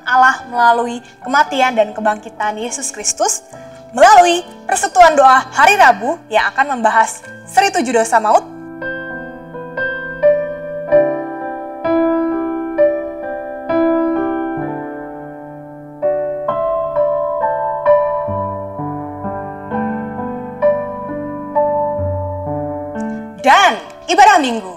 Allah melalui kematian dan kebangkitan Yesus Kristus, melalui persekutuan doa hari Rabu yang akan membahas seri 7 dosa maut, dan ibadah minggu.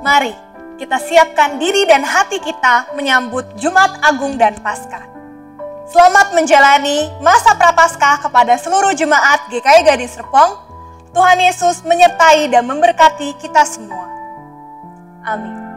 Mari kita siapkan diri dan hati kita menyambut Jumat Agung dan Paskah. Selamat menjalani masa Prapaskah kepada seluruh jemaat GKI Gading Serpong. Tuhan Yesus menyertai dan memberkati kita semua. Amin.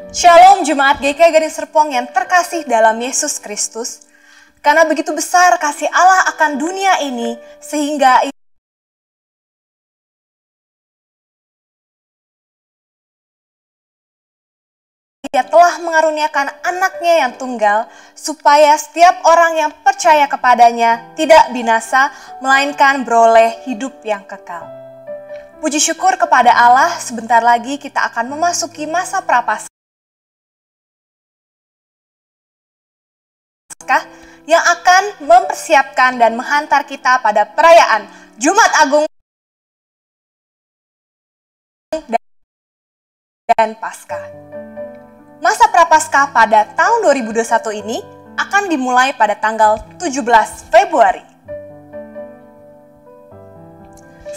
Shalom Jemaat GKI Gading Serpong yang terkasih dalam Yesus Kristus. Karena begitu besar kasih Allah akan dunia ini, sehingga Ia telah mengaruniakan anaknya yang tunggal, supaya setiap orang yang percaya kepadanya tidak binasa, melainkan beroleh hidup yang kekal. Puji syukur kepada Allah, sebentar lagi kita akan memasuki masa prapaskah yang akan mempersiapkan dan menghantar kita pada perayaan Jumat Agung dan Paskah. Masa prapaskah pada tahun 2021 ini akan dimulai pada tanggal 17 Februari.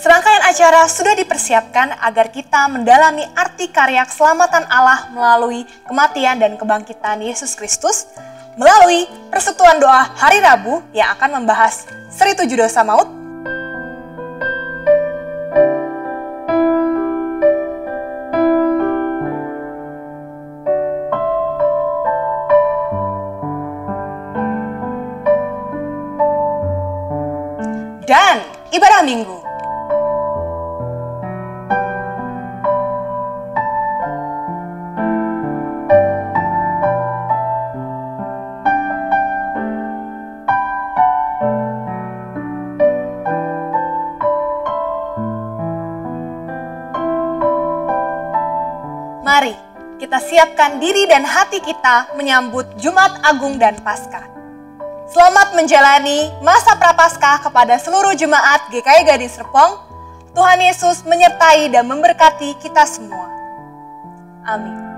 Serangkaian acara sudah dipersiapkan agar kita mendalami arti karya keselamatan Allah melalui kematian dan kebangkitan Yesus Kristus, melalui persekutuan doa hari Rabu yang akan membahas seri 7 dosa maut, dan ibadah minggu. Mari kita siapkan diri dan hati kita menyambut Jumat Agung dan Paskah. Selamat menjalani masa prapaskah kepada seluruh jemaat GKI Gading Serpong. Tuhan Yesus menyertai dan memberkati kita semua. Amin.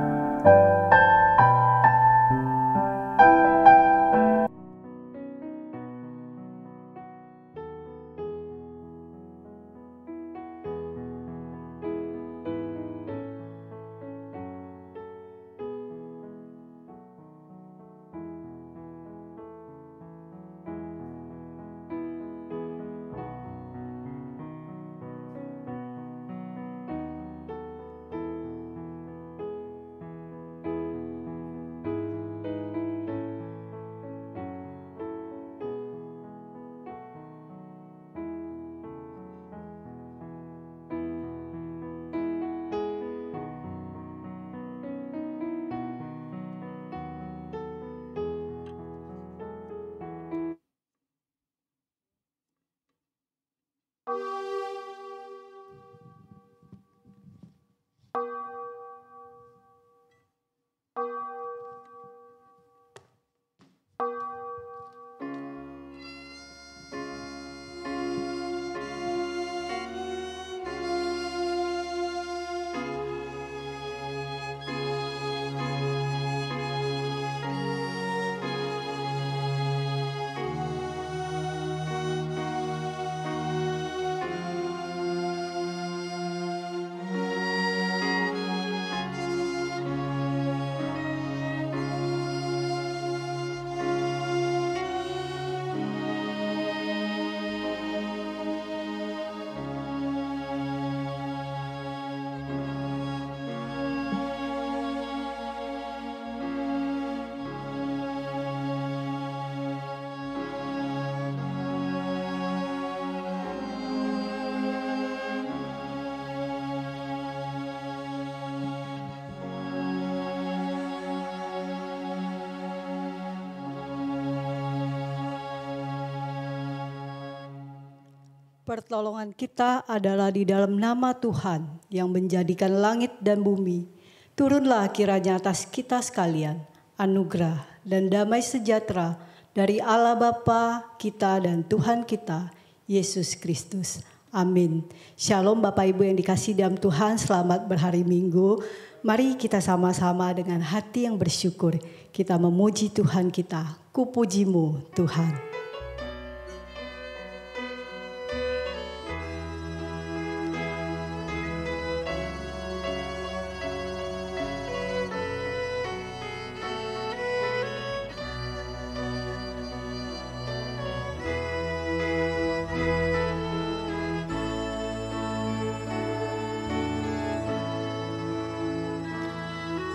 Pertolongan kita adalah di dalam nama Tuhan yang menjadikan langit dan bumi. Turunlah kiranya atas kita sekalian anugerah dan damai sejahtera dari Allah Bapa kita dan Tuhan kita, Yesus Kristus. Amin. Shalom Bapak Ibu yang dikasihi dalam Tuhan, selamat berhari Minggu. Mari kita sama-sama dengan hati yang bersyukur, kita memuji Tuhan kita. Kupujimu Tuhan.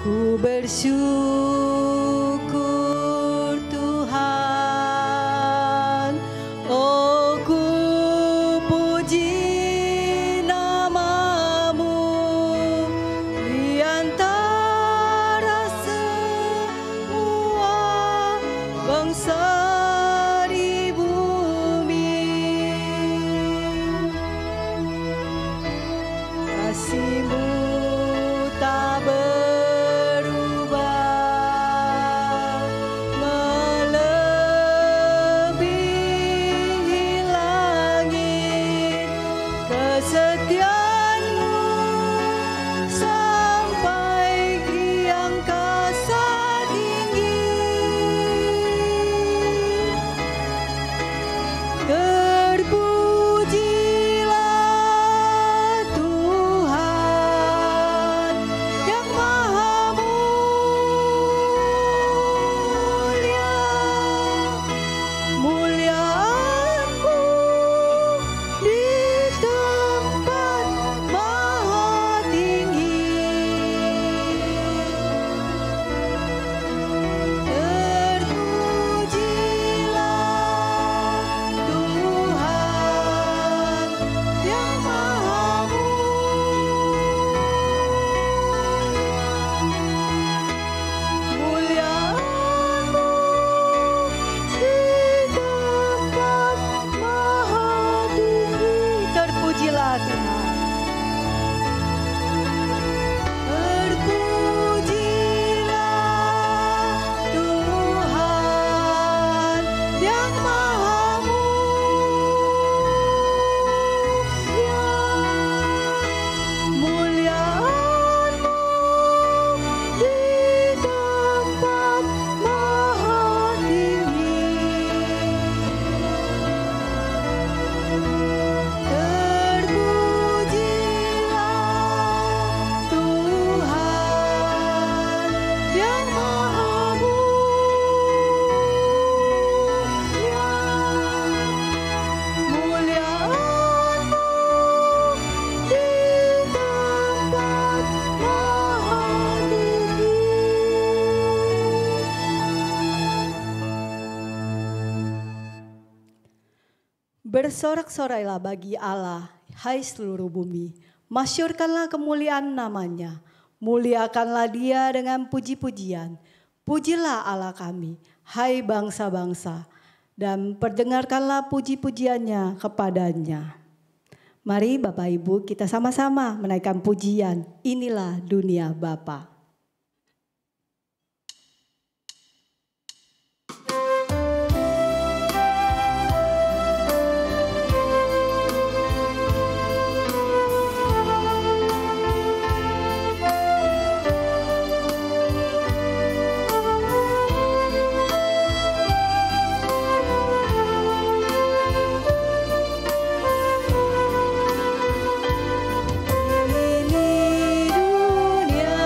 Ku bersyukur Tuhan, oh ku puji nama-Mu di antara semua bangsa di bumi. Kasih-Mu tak berubah, melebihi langit. Kesetiaan-Mu sampai di angkasa tinggi. Terpujilah Tuhan yang Maha Mulia. Muliaan-Mu di tempat maha tinggi. Terpujilah Tuhan yang Maha Mulia-Mu di tempat maha tinggi. Terpujilah Tuhan. Terpujilah Tuhan yang Maha Mulia. Muliaan-Mu di tempat maha tinggi. Terpujilah Tuhan yang Maha Mulia. Muliaan-Mu di tempat maha tinggi. Bersorak-sorailah bagi Allah, hai seluruh bumi. Masyurkanlah kemuliaan nama-Nya. Muliakanlah Dia dengan puji-pujian. Pujilah Allah kami, hai bangsa-bangsa. Dan perdengarkanlah puji-pujiannya kepadanya. Mari Bapak Ibu kita sama-sama menaikkan pujian. Inilah dunia Bapa. Ini dunia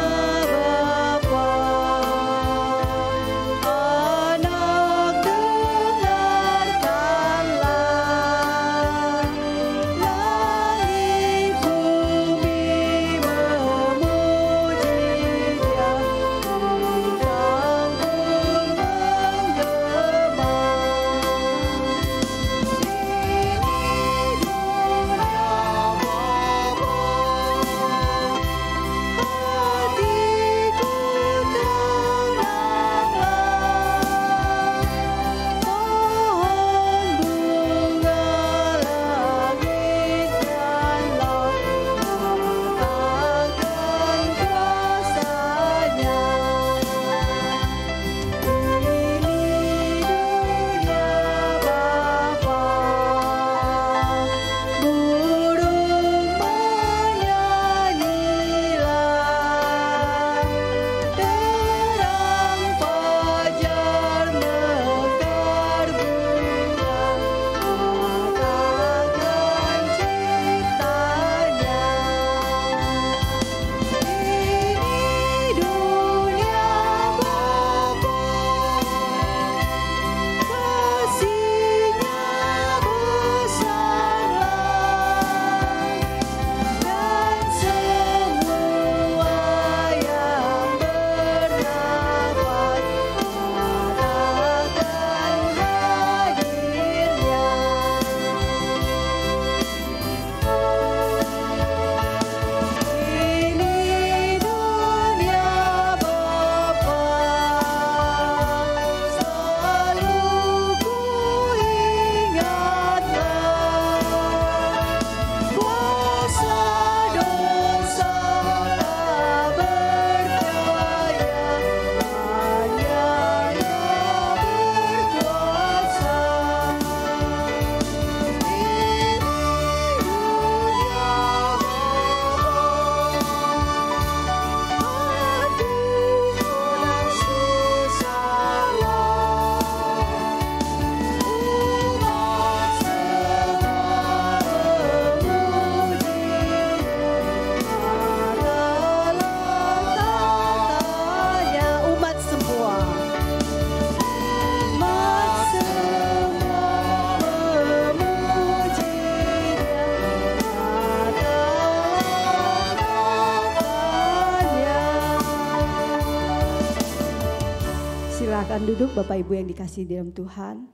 Silakan duduk Bapak Ibu yang dikasihi dalam Tuhan.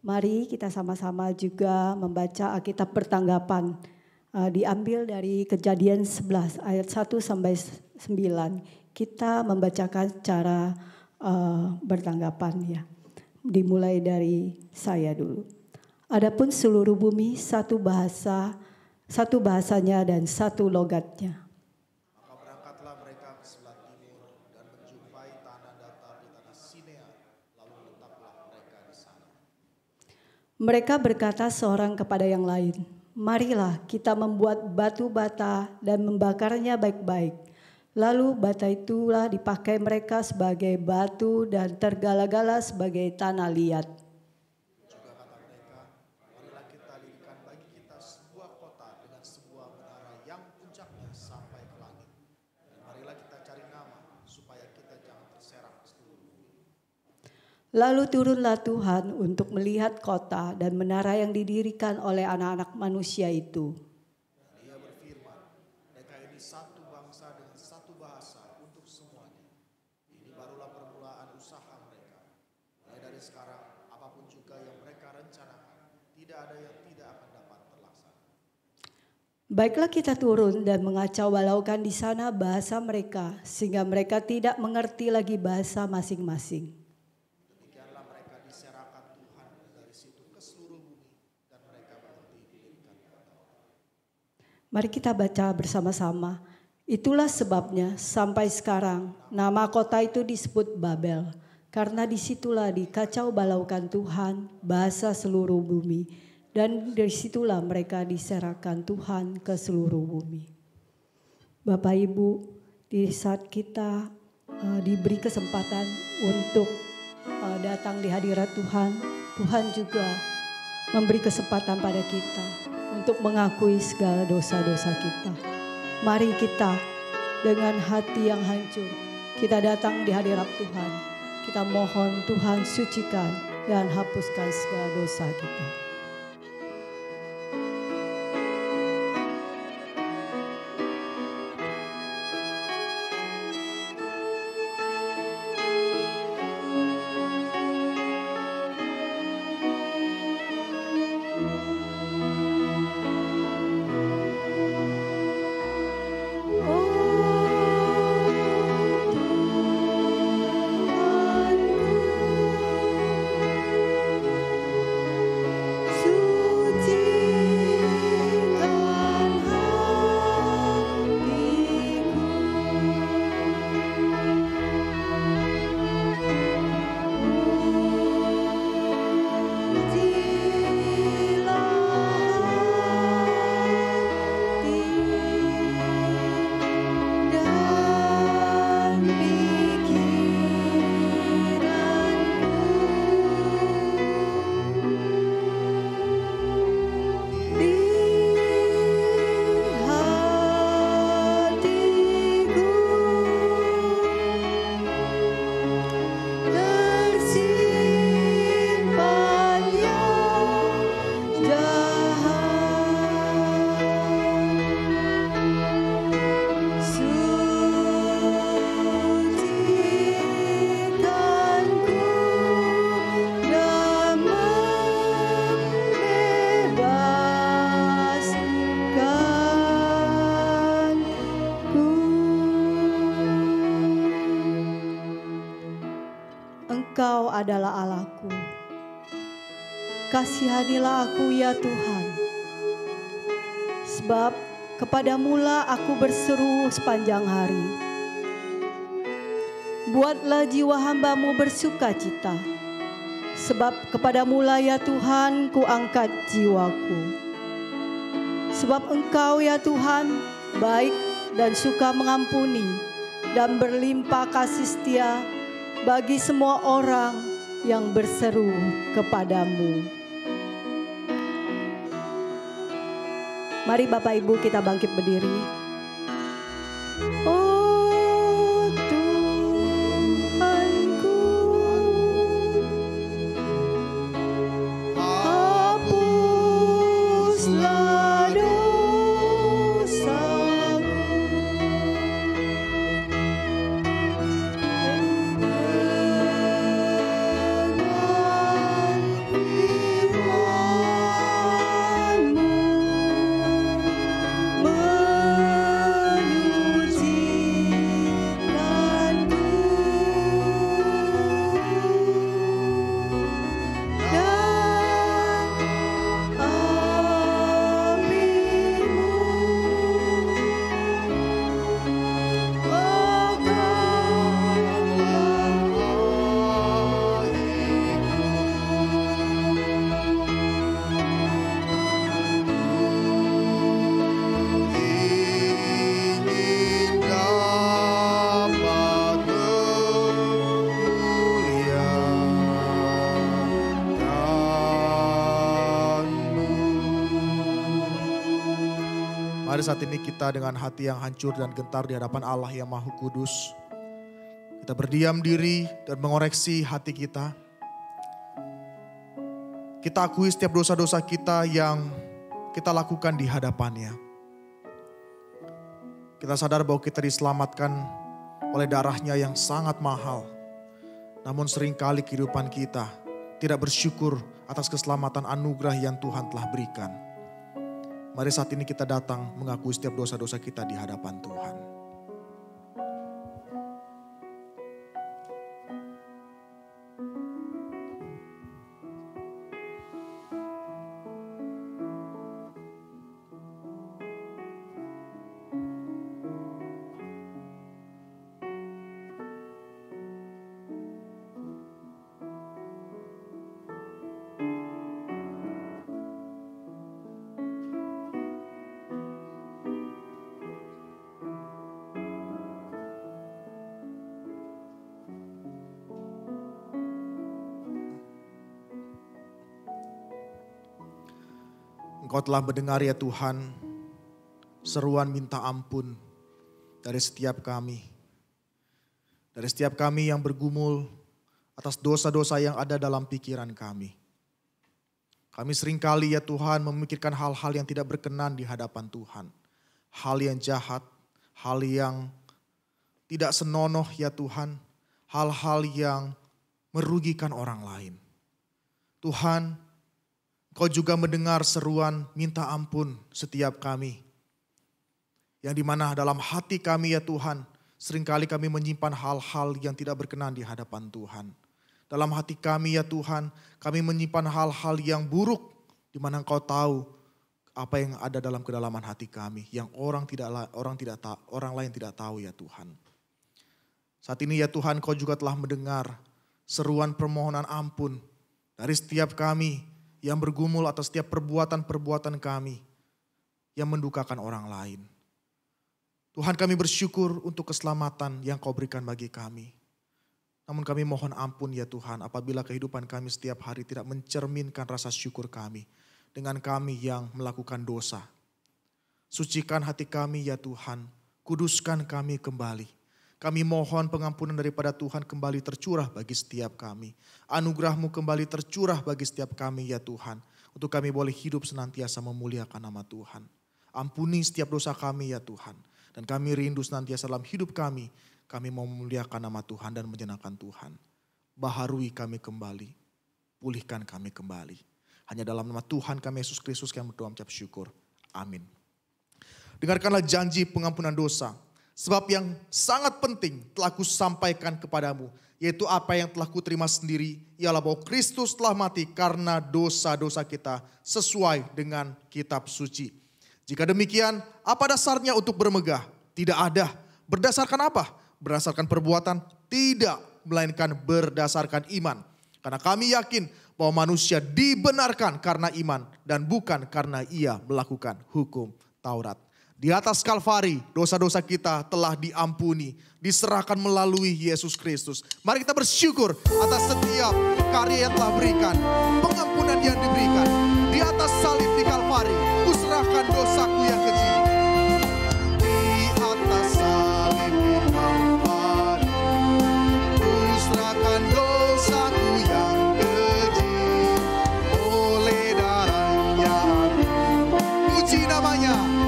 Mari kita sama-sama juga membaca Alkitab pertanggapan. Diambil dari Kejadian 11 ayat 1 sampai 9. Kita membacakan cara bertanggapan ya. Dimulai dari saya dulu. Adapun seluruh bumi satu bahasanya dan satu logatnya. Maka berangkatlah mereka ke sebelah timur dan menjumpai tanah datar di tanah Sinea, lalu letaklah mereka di sana. Mereka berkata seorang kepada yang lain, marilah kita membuat batu bata dan membakarnya baik-baik. Lalu bata itulah dipakai mereka sebagai batu dan tergala-gala sebagai tanah liat. Juga kata mereka, marilah kita dirikan bagi kita sebuah kota dengan sebuah menara yang puncaknya sampai ke langit. Dan marilah kita cari nama supaya kita jangan terserak seluruh bumi. Lalu turunlah Tuhan untuk melihat kota dan menara yang didirikan oleh anak-anak manusia itu. Dan ia berfirman, mereka ini satu bangsa dengan satu bahasa untuk semuanya. Ini barulah permulaan usaha mereka. Mulai dari sekarang, apapun juga yang mereka rencanakan, tidak ada yang tidak akan dapat terlaksana. Baiklah kita turun dan mengacau balaukan di sana bahasa mereka, sehingga mereka tidak mengerti lagi bahasa masing-masing. Demikianlah mereka diserahkan Tuhan dari situ ke seluruh bumi, dan mereka berhenti didirikan kota. Mari kita baca bersama-sama. Itulah sebabnya sampai sekarang nama kota itu disebut Babel, karena disitulah dikacau balaukan Tuhan bahasa seluruh bumi, dan disitulah mereka diserahkan Tuhan ke seluruh bumi. Bapak Ibu, di saat kita diberi kesempatan untuk datang di hadirat Tuhan, Tuhan juga memberi kesempatan pada kita untuk mengakui segala dosa-dosa kita. Mari kita dengan hati yang hancur, kita datang di hadirat Tuhan. Kita mohon Tuhan sucikan dan hapuskan segala dosa kita. Engkau adalah Allahku. Kasihanilah aku ya Tuhan. Sebab kepadamulah aku berseru sepanjang hari. Buatlah jiwa hamba-Mu bersuka cita. Sebab kepadamulah ya Tuhan ku angkat jiwaku. Sebab Engkau ya Tuhan baik dan suka mengampuni dan berlimpah kasih setia bagi semua orang yang berseru kepadamu. Mari Bapak Ibu kita bangkit berdiri. Oh Tuhanku, hapuslah dosaku. Mari saat ini kita dengan hati yang hancur dan gentar di hadapan Allah yang Maha Kudus. Kita berdiam diri dan mengoreksi hati kita. Kita akui setiap dosa-dosa kita yang kita lakukan di hadapannya. Kita sadar bahwa kita diselamatkan oleh darahnya yang sangat mahal. Namun seringkali kehidupan kita tidak bersyukur atas keselamatan anugerah yang Tuhan telah berikan. Mari saat ini kita datang mengakui setiap dosa-dosa kita di hadapan Tuhan. Engkau telah mendengar ya Tuhan, seruan minta ampun dari setiap kami. Dari setiap kami yang bergumul atas dosa-dosa yang ada dalam pikiran kami. Kami seringkali ya Tuhan memikirkan hal-hal yang tidak berkenan di hadapan Tuhan. Hal yang jahat, hal yang tidak senonoh ya Tuhan. Hal-hal yang merugikan orang lain. Tuhan, Kau juga mendengar seruan minta ampun setiap kami. Yang dimana dalam hati kami ya Tuhan, seringkali kami menyimpan hal-hal yang tidak berkenan di hadapan Tuhan. Dalam hati kami ya Tuhan, kami menyimpan hal-hal yang buruk, di mana Engkau tahu apa yang ada dalam kedalaman hati kami, yang orang lain tidak tahu ya Tuhan. Saat ini ya Tuhan, Kau juga telah mendengar seruan permohonan ampun dari setiap kami yang bergumul atas setiap perbuatan-perbuatan kami yang mendukakan orang lain. Tuhan, kami bersyukur untuk keselamatan yang Kau berikan bagi kami. Namun kami mohon ampun ya Tuhan apabila kehidupan kami setiap hari tidak mencerminkan rasa syukur kami dengan kami yang melakukan dosa. Sucikan hati kami ya Tuhan, kuduskan kami kembali. Kami mohon pengampunan daripada Tuhan kembali tercurah bagi setiap kami. Anugerah-Mu kembali tercurah bagi setiap kami ya Tuhan. Untuk kami boleh hidup senantiasa memuliakan nama Tuhan. Ampuni setiap dosa kami ya Tuhan. Dan kami rindu senantiasa dalam hidup kami. Kami mau memuliakan nama Tuhan dan menyenangkan Tuhan. Baharui kami kembali. Pulihkan kami kembali. Hanya dalam nama Tuhan kami Yesus Kristus kami berdoa mengucap syukur. Amin. Dengarkanlah janji pengampunan dosa. Sebab yang sangat penting telah kusampaikan kepadamu, yaitu apa yang telah kuterima sendiri, ialah bahwa Kristus telah mati karena dosa-dosa kita sesuai dengan kitab suci. Jika demikian, apa dasarnya untuk bermegah? Tidak ada. Berdasarkan apa? Berdasarkan perbuatan? Tidak, melainkan berdasarkan iman. Karena kami yakin bahwa manusia dibenarkan karena iman dan bukan karena ia melakukan hukum Taurat. Di atas Kalvari, dosa-dosa kita telah diampuni, diserahkan melalui Yesus Kristus. Mari kita bersyukur atas setiap karya yang telah berikan, pengampunan yang diberikan. Di atas salib di Kalvari, kuserahkan dosaku yang keji. Di atas salib di Kalvari, kuserahkan dosaku yang keji. Oleh darahnya, puji namanya. Darahnya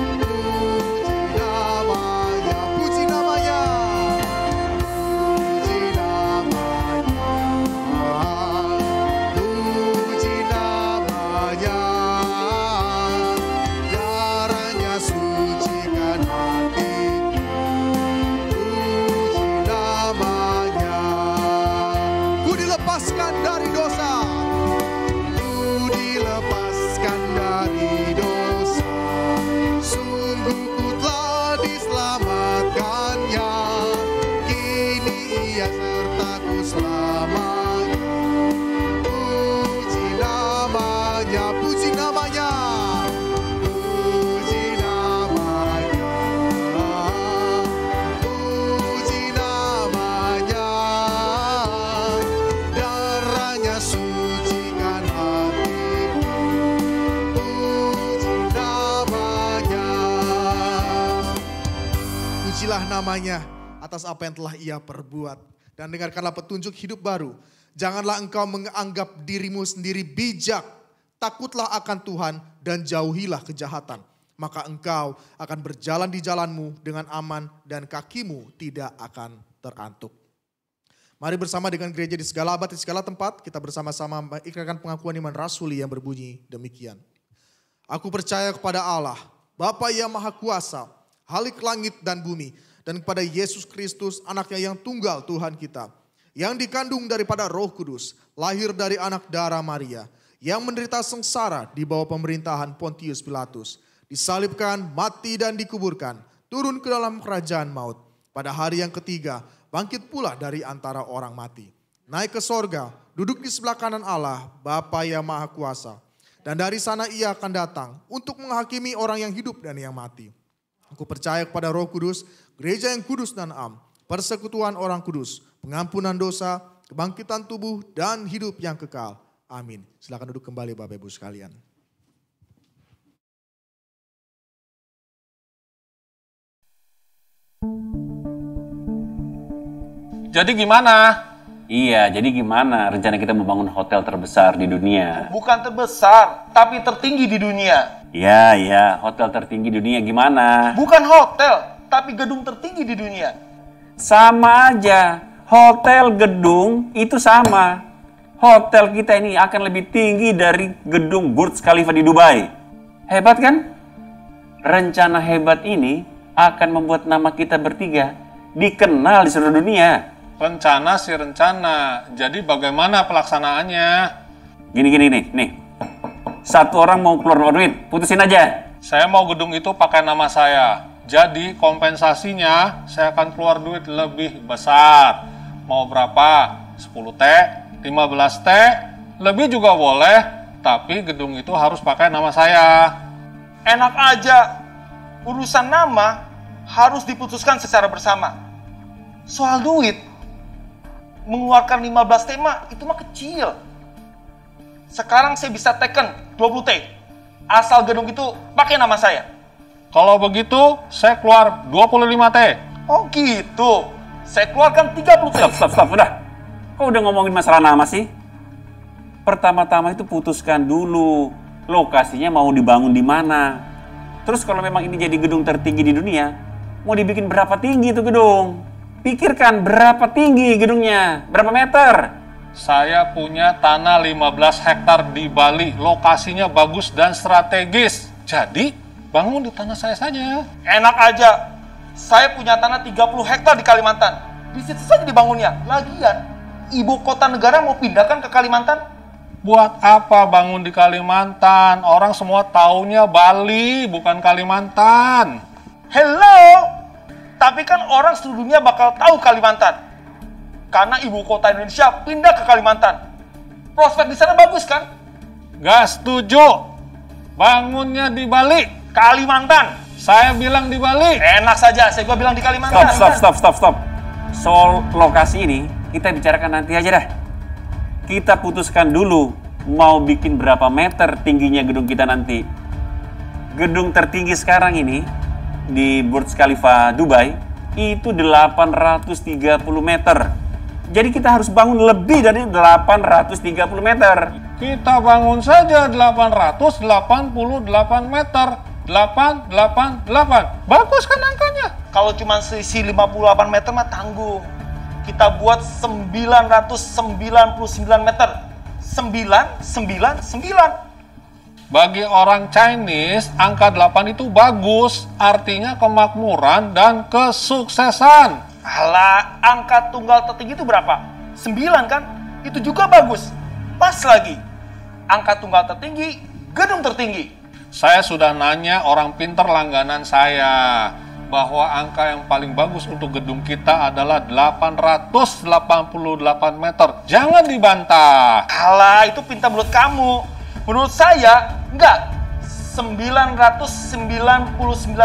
selama-lamanya atas apa yang telah ia perbuat. Dan dengarkanlah petunjuk hidup baru. Janganlah engkau menganggap dirimu sendiri bijak. Takutlah akan Tuhan dan jauhilah kejahatan. Maka engkau akan berjalan di jalanmu dengan aman dan kakimu tidak akan terantuk. Mari bersama dengan gereja di segala abad, di segala tempat, kita bersama-sama mengikrarkan pengakuan iman rasuli yang berbunyi demikian. Aku percaya kepada Allah, Bapa yang Maha Kuasa, Halik langit dan bumi, dan kepada Yesus Kristus, anaknya yang tunggal Tuhan kita, yang dikandung daripada Roh Kudus, lahir dari anak darah Maria, yang menderita sengsara di bawah pemerintahan Pontius Pilatus, disalibkan, mati dan dikuburkan, turun ke dalam kerajaan maut. Pada hari yang ketiga, bangkit pula dari antara orang mati. Naik ke sorga, duduk di sebelah kanan Allah, Bapa yang Maha Kuasa. Dan dari sana ia akan datang untuk menghakimi orang yang hidup dan yang mati. Aku percaya kepada Roh Kudus, gereja yang kudus dan am, persekutuan orang kudus, pengampunan dosa, kebangkitan tubuh dan hidup yang kekal. Amin. Silakan duduk kembali Bapak Ibu sekalian. Jadi gimana? Iya, jadi gimana rencana kita membangun hotel terbesar di dunia? Bukan terbesar, tapi tertinggi di dunia. Iya, hotel tertinggi di dunia gimana? Bukan hotel, tapi gedung tertinggi di dunia. Sama aja, hotel gedung itu sama. Hotel kita ini akan lebih tinggi dari gedung Burj Khalifa di Dubai. Hebat kan? Rencana hebat ini akan membuat nama kita bertiga dikenal di seluruh dunia. Rencana sih rencana, jadi bagaimana pelaksanaannya? Gini nih. Satu orang mau keluar duit, putusin aja. Saya mau gedung itu pakai nama saya. Jadi kompensasinya saya akan keluar duit lebih besar. Mau berapa? 10T, 15T, lebih juga boleh. Tapi gedung itu harus pakai nama saya. Enak aja. Urusan nama harus diputuskan secara bersama. Soal duit, mengeluarkan 15 tema itu mah kecil. Sekarang saya bisa teken 20T. Asal gedung itu pakai nama saya. Kalau begitu, saya keluar 25T. Oh gitu. Saya keluarkan 30T. Stop, udah. Kok udah ngomongin masalah nama sih? Pertama-tama itu putuskan dulu lokasinya mau dibangun di mana. Terus kalau memang ini jadi gedung tertinggi di dunia, mau dibikin berapa tinggi itu gedung? Pikirkan berapa tinggi gedungnya, berapa meter? Saya punya tanah 15 hektar di Bali, lokasinya bagus dan strategis. Jadi, bangun di tanah saya saja. Enak aja, saya punya tanah 30 hektar di Kalimantan. Di situ saja dibangunnya. Lagian, ibu kota negara mau pindahkan ke Kalimantan? Buat apa bangun di Kalimantan? Orang semua taunya Bali, bukan Kalimantan. Hello! Tapi kan orang seluruh dunia bakal tahu Kalimantan. Karena ibu kota Indonesia pindah ke Kalimantan. Prospek di sana bagus kan? Gak setuju. Bangunnya di Bali. Kalimantan. Saya bilang di Bali. Enak saja, saya bilang di Kalimantan. Stop. Soal lokasi ini, kita bicarakan nanti aja dah. Kita putuskan dulu mau bikin berapa meter tingginya gedung kita nanti. Gedung tertinggi sekarang ini di Burj Khalifa Dubai itu 830 meter. Jadi kita harus bangun lebih dari 830 meter. Kita bangun saja 888 meter. 888. Bagus kan angkanya? Kalau cuma selisih 58 meter mah tanggung. Kita buat 999 meter. 999. Bagi orang Chinese, angka 8 itu bagus. Artinya kemakmuran dan kesuksesan. Alah, angka tunggal tertinggi itu berapa? 9 kan? Itu juga bagus. Pas lagi. Angka tunggal tertinggi, gedung tertinggi. Saya sudah nanya orang pinter langganan saya. Bahwa angka yang paling bagus untuk gedung kita adalah 888 meter. Jangan dibantah. Alah, itu pintar menurut kamu. Menurut saya, enggak. 999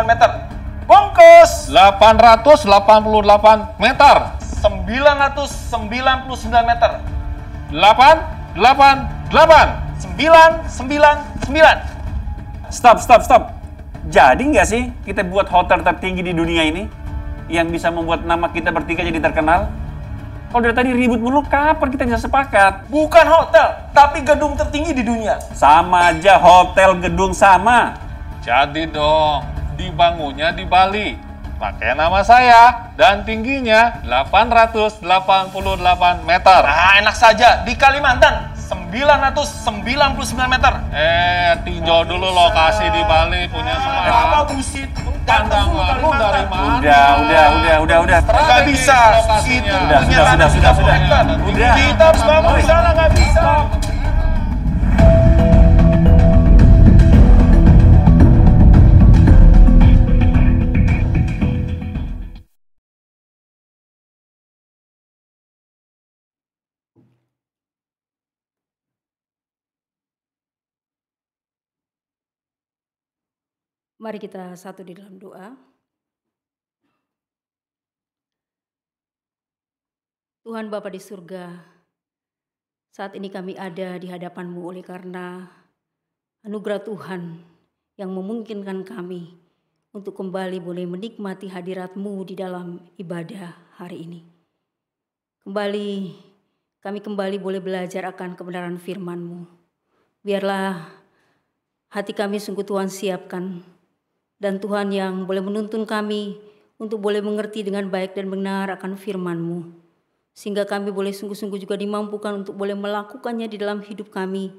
meter. Bongkos. 888 meter. 999 meter. 999. Stop. Jadi nggak sih kita buat hotel tertinggi di dunia ini? yang bisa membuat nama kita bertiga jadi terkenal? Kalau dari tadi ribut mulu, kapan kita bisa sepakat? Bukan hotel, tapi gedung tertinggi di dunia. Sama aja, hotel gedung sama. Jadi dong, dibangunnya di Bali. Pakai nama saya dan tingginya 888 meter. Nah, enak saja. Di Kalimantan 999 meter. Tinjau dulu lokasi di Bali punya semua. Apa busit? Pandang lu dari mana? Udah. Nggak bisa. Itu punya tanah 30 hektar. Udah. Kita harus bangun di sana, nggak bisa. Mari kita satu di dalam doa. Tuhan Bapa di surga, saat ini kami ada di hadapan-Mu oleh karena anugerah Tuhan yang memungkinkan kami untuk kembali boleh menikmati hadirat-Mu di dalam ibadah hari ini. Kami kembali boleh belajar akan kebenaran firman-Mu. Biarlah hati kami sungguh Tuhan siapkan, dan Tuhan yang boleh menuntun kami untuk boleh mengerti dengan baik dan benar akan firman-Mu. Sehingga kami boleh sungguh-sungguh juga dimampukan untuk boleh melakukannya di dalam hidup kami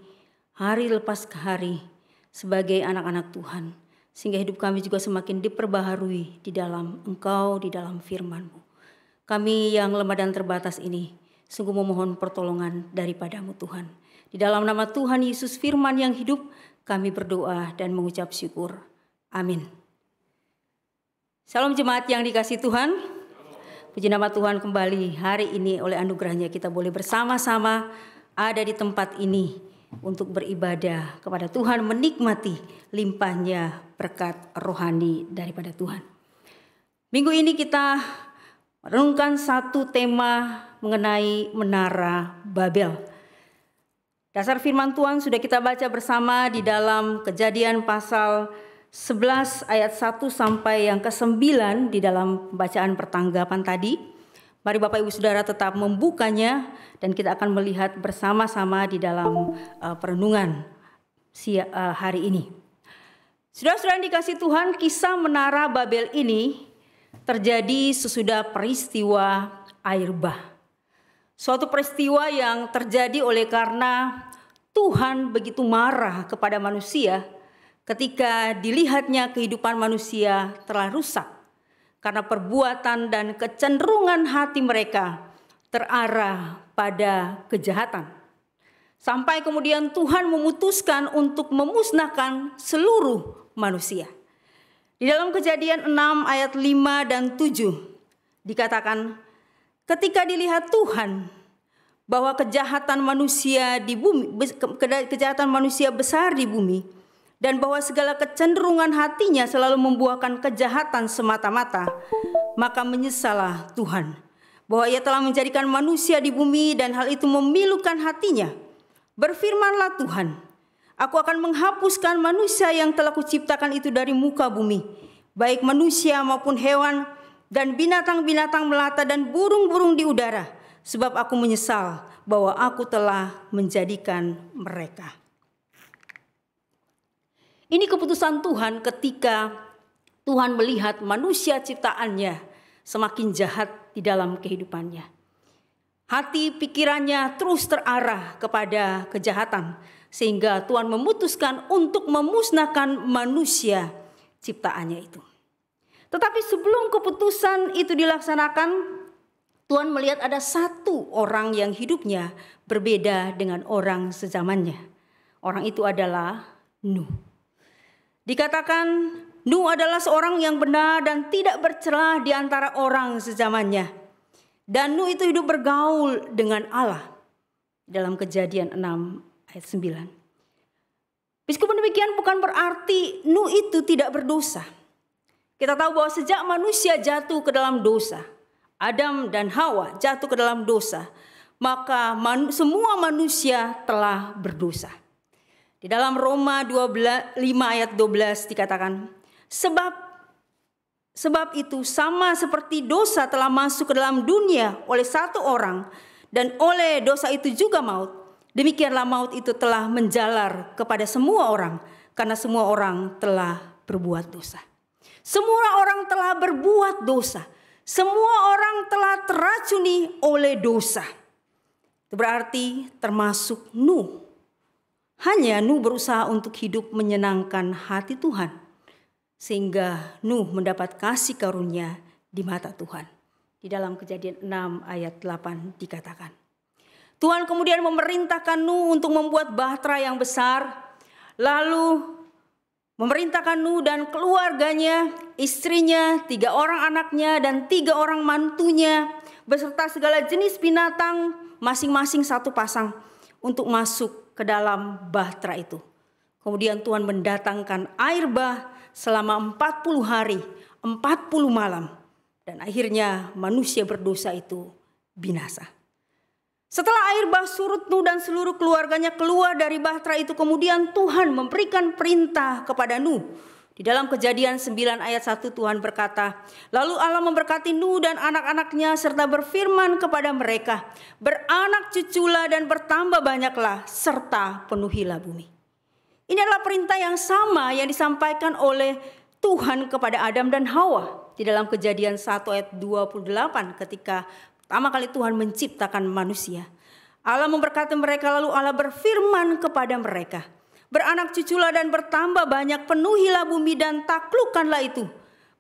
hari lepas ke hari sebagai anak-anak Tuhan. Sehingga hidup kami juga semakin diperbaharui di dalam Engkau, di dalam firman-Mu. Kami yang lemah dan terbatas ini sungguh memohon pertolongan daripada-Mu Tuhan. Di dalam nama Tuhan Yesus firman yang hidup, kami berdoa dan mengucap syukur. Amin. Salam jemaat yang dikasihi Tuhan. Puji nama Tuhan, kembali hari ini oleh anugerahnya kita boleh bersama-sama ada di tempat ini untuk beribadah kepada Tuhan, menikmati limpahnya berkat rohani daripada Tuhan. Minggu ini kita merenungkan satu tema mengenai Menara Babel. Dasar firman Tuhan sudah kita baca bersama di dalam Kejadian pasal 11 ayat 1 sampai yang ke-9 di dalam pembacaan pertanggapan tadi. Mari Bapak Ibu Saudara tetap membukanya dan kita akan melihat bersama-sama di dalam perenungan hari ini. Saudara-saudara yang dikasihi Tuhan, kisah Menara Babel ini terjadi sesudah peristiwa air bah. Suatu peristiwa yang terjadi oleh karena Tuhan begitu marah kepada manusia ketika dilihatnya kehidupan manusia telah rusak karena perbuatan dan kecenderungan hati mereka terarah pada kejahatan. Sampai kemudian Tuhan memutuskan untuk memusnahkan seluruh manusia. Di dalam Kejadian 6 ayat 5 dan 7 dikatakan, ketika dilihat Tuhan bahwa kejahatan manusia besar di bumi, dan bahwa segala kecenderungan hatinya selalu membuahkan kejahatan semata-mata, maka menyesallah Tuhan bahwa Ia telah menjadikan manusia di bumi dan hal itu memilukan hatinya. Berfirmanlah Tuhan, aku akan menghapuskan manusia yang telah kuciptakan itu dari muka bumi, baik manusia maupun hewan dan binatang-binatang melata dan burung-burung di udara, sebab aku menyesal bahwa aku telah menjadikan mereka. Ini keputusan Tuhan ketika Tuhan melihat manusia ciptaannya semakin jahat di dalam kehidupannya. Hati pikirannya terus terarah kepada kejahatan, sehingga Tuhan memutuskan untuk memusnahkan manusia ciptaannya itu. Tetapi sebelum keputusan itu dilaksanakan, Tuhan melihat ada satu orang yang hidupnya berbeda dengan orang sezamannya. Orang itu adalah Nuh. Dikatakan Nuh adalah seorang yang benar dan tidak bercelah di antara orang sezamannya. Dan Nuh itu hidup bergaul dengan Allah. Dalam Kejadian 6 ayat 9. Meskipun demikian bukan berarti Nuh itu tidak berdosa. Kita tahu bahwa sejak manusia jatuh ke dalam dosa, Adam dan Hawa jatuh ke dalam dosa, maka semua manusia telah berdosa. Di dalam Roma 5 ayat 12 dikatakan, sebab Sebab itu sama seperti dosa telah masuk ke dalam dunia oleh satu orang, dan oleh dosa itu juga maut, demikianlah maut itu telah menjalar kepada semua orang, karena semua orang telah berbuat dosa. Semua orang telah berbuat dosa. Semua orang telah teracuni oleh dosa. Itu berarti termasuk Nuh. Hanya Nuh berusaha untuk hidup menyenangkan hati Tuhan, sehingga Nuh mendapat kasih karunia di mata Tuhan. Di dalam Kejadian 6 ayat 8 dikatakan, Tuhan kemudian memerintahkan Nuh untuk membuat bahtera yang besar, lalu memerintahkan Nuh dan keluarganya, istrinya, 3 orang anaknya, dan 3 orang mantunya, beserta segala jenis binatang, masing-masing 1 pasang, untuk masuk ke dalam bahtera itu. Kemudian Tuhan mendatangkan air bah selama 40 hari, 40 malam. Dan akhirnya manusia berdosa itu binasa. Setelah air bah surut, Nuh dan seluruh keluarganya keluar dari bahtera itu, kemudian Tuhan memberikan perintah kepada Nuh. Di dalam Kejadian 9 ayat 1 Tuhan berkata, lalu Allah memberkati Nuh dan anak-anaknya serta berfirman kepada mereka, beranak cuculah dan bertambah banyaklah serta penuhilah bumi. Ini adalah perintah yang sama yang disampaikan oleh Tuhan kepada Adam dan Hawa di dalam Kejadian 1 ayat 28 ketika pertama kali Tuhan menciptakan manusia. Allah memberkati mereka, lalu Allah berfirman kepada mereka, beranak cuculah dan bertambah banyak, penuhilah bumi dan taklukkanlah itu.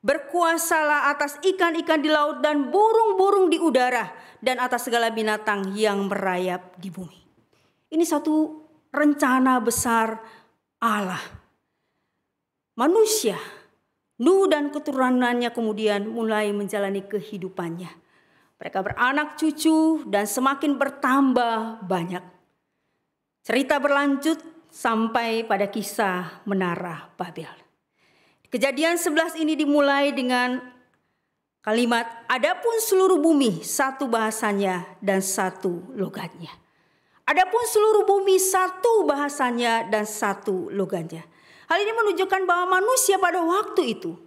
Berkuasalah atas ikan-ikan di laut dan burung-burung di udara dan atas segala binatang yang merayap di bumi. Ini satu rencana besar Allah. Manusia, Nuh dan keturunannya kemudian mulai menjalani kehidupannya. Mereka beranak cucu dan semakin bertambah banyak. Cerita berlanjut sampai pada kisah Menara Babel. Kejadian 11 ini dimulai dengan kalimat, adapun seluruh bumi 1 bahasanya dan 1 logatnya. Adapun seluruh bumi 1 bahasanya dan 1 logatnya. Hal ini menunjukkan bahwa manusia pada waktu itu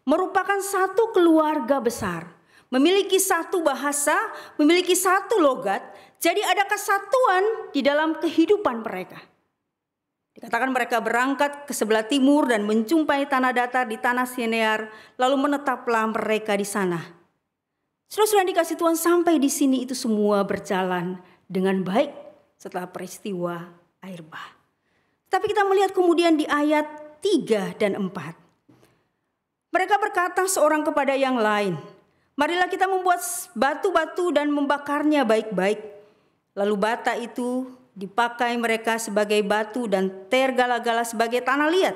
merupakan satu keluarga besar, memiliki 1 bahasa, memiliki 1 logat, jadi ada kesatuan di dalam kehidupan mereka. Dikatakan mereka berangkat ke sebelah timur dan menjumpai tanah datar di tanah Sinear, lalu menetaplah mereka di sana. Saudara-saudara dikasih Tuhan, sampai di sini itu semua berjalan dengan baik setelah peristiwa air bah. Tapi kita melihat kemudian di ayat 3 dan 4. Mereka berkata seorang kepada yang lain, marilah kita membuat batu-batu dan membakarnya baik-baik. Lalu bata itu dipakai mereka sebagai batu dan tergala-gala sebagai tanah liat.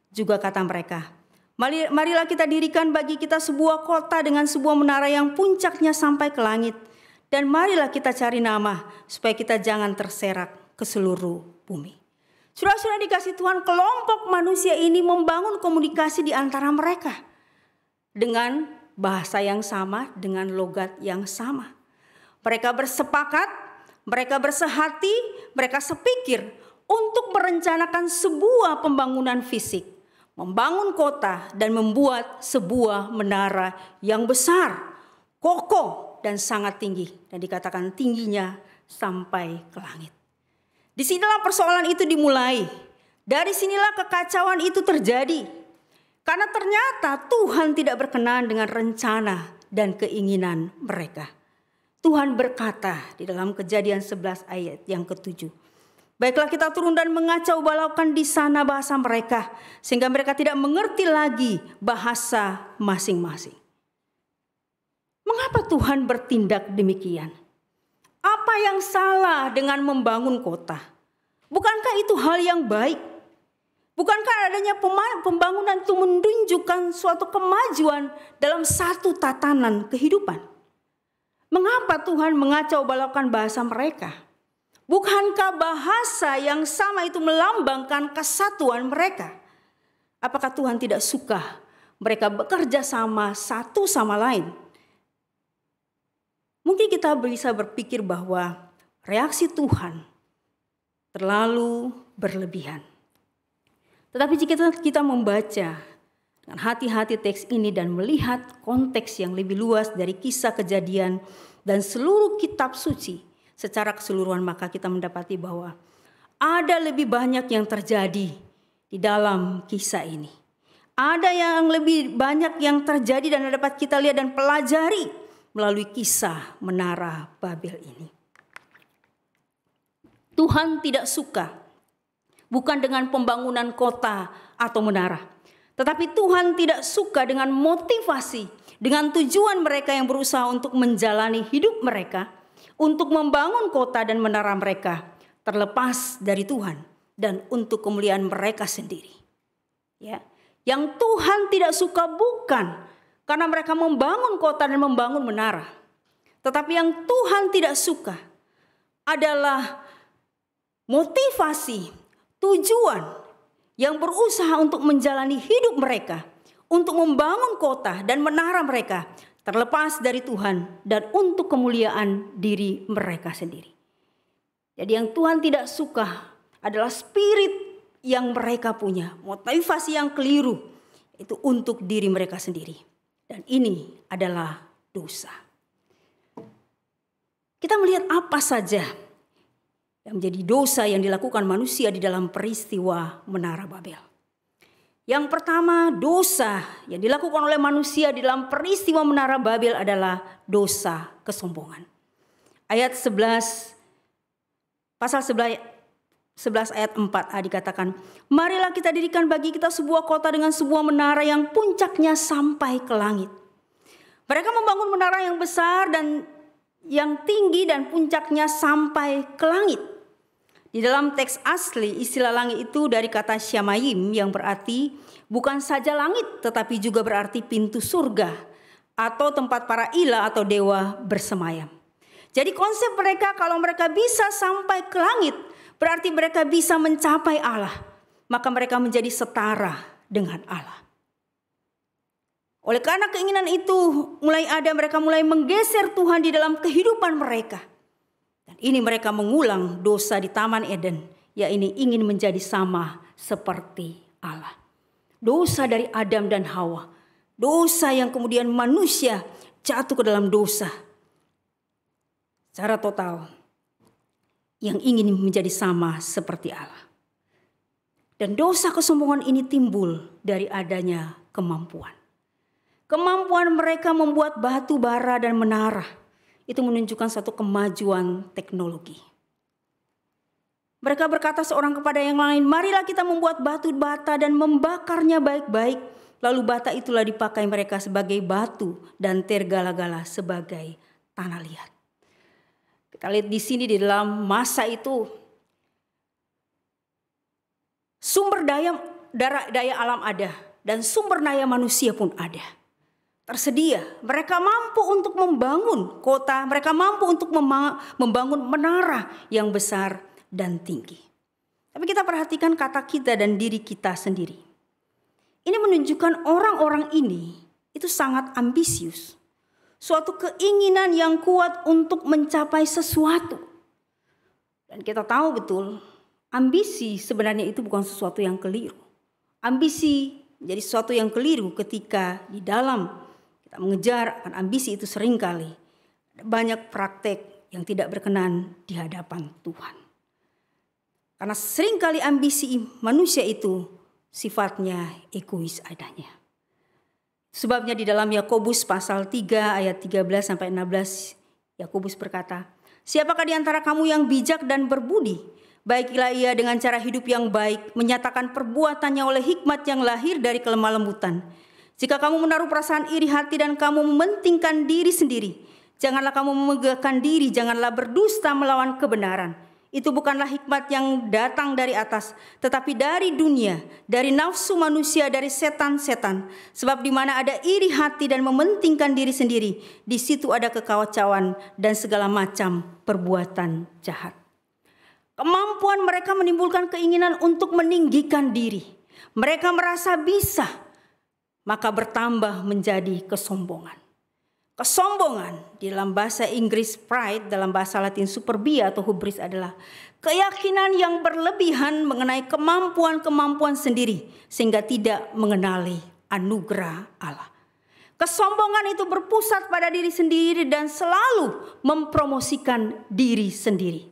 Juga kata mereka, marilah kita dirikan bagi kita sebuah kota dengan sebuah menara yang puncaknya sampai ke langit. Dan marilah kita cari nama supaya kita jangan terserak ke seluruh bumi. Saudara-saudara dikasih Tuhan, kelompok manusia ini membangun komunikasi di antara mereka. Dengan bahasa yang sama, dengan logat yang sama. Mereka bersepakat, mereka bersehati, mereka sepikir untuk merencanakan sebuah pembangunan fisik. Membangun kota dan membuat sebuah menara yang besar, kokoh dan sangat tinggi. Dan dikatakan tingginya sampai ke langit. Disinilah persoalan itu dimulai. Dari sinilah kekacauan itu terjadi. Karena ternyata Tuhan tidak berkenan dengan rencana dan keinginan mereka. Tuhan berkata di dalam Kejadian 11 ayat yang ke-7. Baiklah kita turun dan mengacau balaukan di sana bahasa mereka, sehingga mereka tidak mengerti lagi bahasa masing-masing. Mengapa Tuhan bertindak demikian? Apa yang salah dengan membangun kota? Bukankah itu hal yang baik? Bukankah adanya pembangunan itu menunjukkan suatu kemajuan dalam satu tatanan kehidupan? Mengapa Tuhan mengacau balaukan bahasa mereka? Bukankah bahasa yang sama itu melambangkan kesatuan mereka? Apakah Tuhan tidak suka mereka bekerja sama satu sama lain? Mungkin kita bisa berpikir bahwa reaksi Tuhan terlalu berlebihan. Tetapi jika kita membaca dengan hati-hati teks ini dan melihat konteks yang lebih luas dari kisah Kejadian dan seluruh kitab suci secara keseluruhan, maka kita mendapati bahwa ada lebih banyak yang terjadi di dalam kisah ini. Ada yang lebih banyak yang terjadi dan dapat kita lihat dan pelajari melalui kisah Menara Babel ini. Tuhan tidak suka bukan dengan pembangunan kota atau menara, tetapi Tuhan tidak suka dengan motivasi, dengan tujuan mereka yang berusaha untuk menjalani hidup mereka, untuk membangun kota dan menara mereka, terlepas dari Tuhan dan untuk kemuliaan mereka sendiri. Ya, yang Tuhan tidak suka bukan karena mereka membangun kota dan membangun menara, tetapi yang Tuhan tidak suka adalah motivasi, tujuan yang berusaha untuk menjalani hidup mereka, untuk membangun kota dan menara mereka, terlepas dari Tuhan dan untuk kemuliaan diri mereka sendiri. Jadi yang Tuhan tidak suka adalah spirit yang mereka punya, motivasi yang keliru, itu untuk diri mereka sendiri. Dan ini adalah dosa. Kita melihat apa saja yang menjadi dosa yang dilakukan manusia di dalam peristiwa Menara Babel. Yang pertama, dosa yang dilakukan oleh manusia di dalam peristiwa Menara Babel adalah dosa kesombongan. Ayat 11, pasal 11 ayat 4a dikatakan, marilah kita dirikan bagi kita sebuah kota dengan sebuah menara yang puncaknya sampai ke langit. Mereka membangun menara yang besar dan yang tinggi dan puncaknya sampai ke langit. Di dalam teks asli, istilah langit itu dari kata syamayim yang berarti bukan saja langit tetapi juga berarti pintu surga atau tempat para ilah atau dewa bersemayam. Jadi konsep mereka kalau mereka bisa sampai ke langit berarti mereka bisa mencapai Allah, maka mereka menjadi setara dengan Allah. Oleh karena keinginan itu mereka mulai menggeser Tuhan di dalam kehidupan mereka. Dan ini mereka mengulang dosa di Taman Eden, yaitu ingin menjadi sama seperti Allah. Dosa dari Adam dan Hawa, dosa yang kemudian manusia jatuh ke dalam dosa secara total, yang ingin menjadi sama seperti Allah. Dan dosa kesombongan ini timbul dari adanya kemampuan. Kemampuan mereka membuat batu bara dan menara itu menunjukkan satu kemajuan teknologi. Mereka berkata seorang kepada yang lain, marilah kita membuat batu bata dan membakarnya baik-baik. Lalu bata itulah dipakai mereka sebagai batu dan tergala-gala sebagai tanah liat. Kita lihat di sini di dalam masa itu sumber daya alam ada dan sumber daya manusia pun ada. Tersedia, mereka mampu untuk membangun kota, mereka mampu untuk membangun menara yang besar dan tinggi. Tapi kita perhatikan kata kita dan diri kita sendiri. Ini menunjukkan orang-orang ini itu sangat ambisius. Suatu keinginan yang kuat untuk mencapai sesuatu. Dan kita tahu betul, ambisi sebenarnya itu bukan sesuatu yang keliru. Ambisi menjadi sesuatu yang keliru ketika di dalam kita mengejar akan ambisi itu seringkali ada banyak praktek yang tidak berkenan di hadapan Tuhan. Karena seringkali ambisi manusia itu sifatnya egois adanya. Sebabnya di dalam Yakobus pasal 3 ayat 13 sampai 16, Yakobus berkata, siapakah di antara kamu yang bijak dan berbudi? Baiklah ia dengan cara hidup yang baik, menyatakan perbuatannya oleh hikmat yang lahir dari kelemah lembutan. Jika kamu menaruh perasaan iri hati dan kamu mementingkan diri sendiri, janganlah kamu memegahkan diri, janganlah berdusta melawan kebenaran. Itu bukanlah hikmat yang datang dari atas, tetapi dari dunia, dari nafsu manusia, dari setan-setan. Sebab di mana ada iri hati dan mementingkan diri sendiri, di situ ada kekacauan dan segala macam perbuatan jahat. Kemampuan mereka menimbulkan keinginan untuk meninggikan diri. Mereka merasa bisa, maka bertambah menjadi kesombongan. Kesombongan di dalam bahasa Inggris pride, dalam bahasa Latin superbia atau hubris adalah keyakinan yang berlebihan mengenai kemampuan-kemampuan sendiri sehingga tidak mengenali anugerah Allah. Kesombongan itu berpusat pada diri sendiri dan selalu mempromosikan diri sendiri.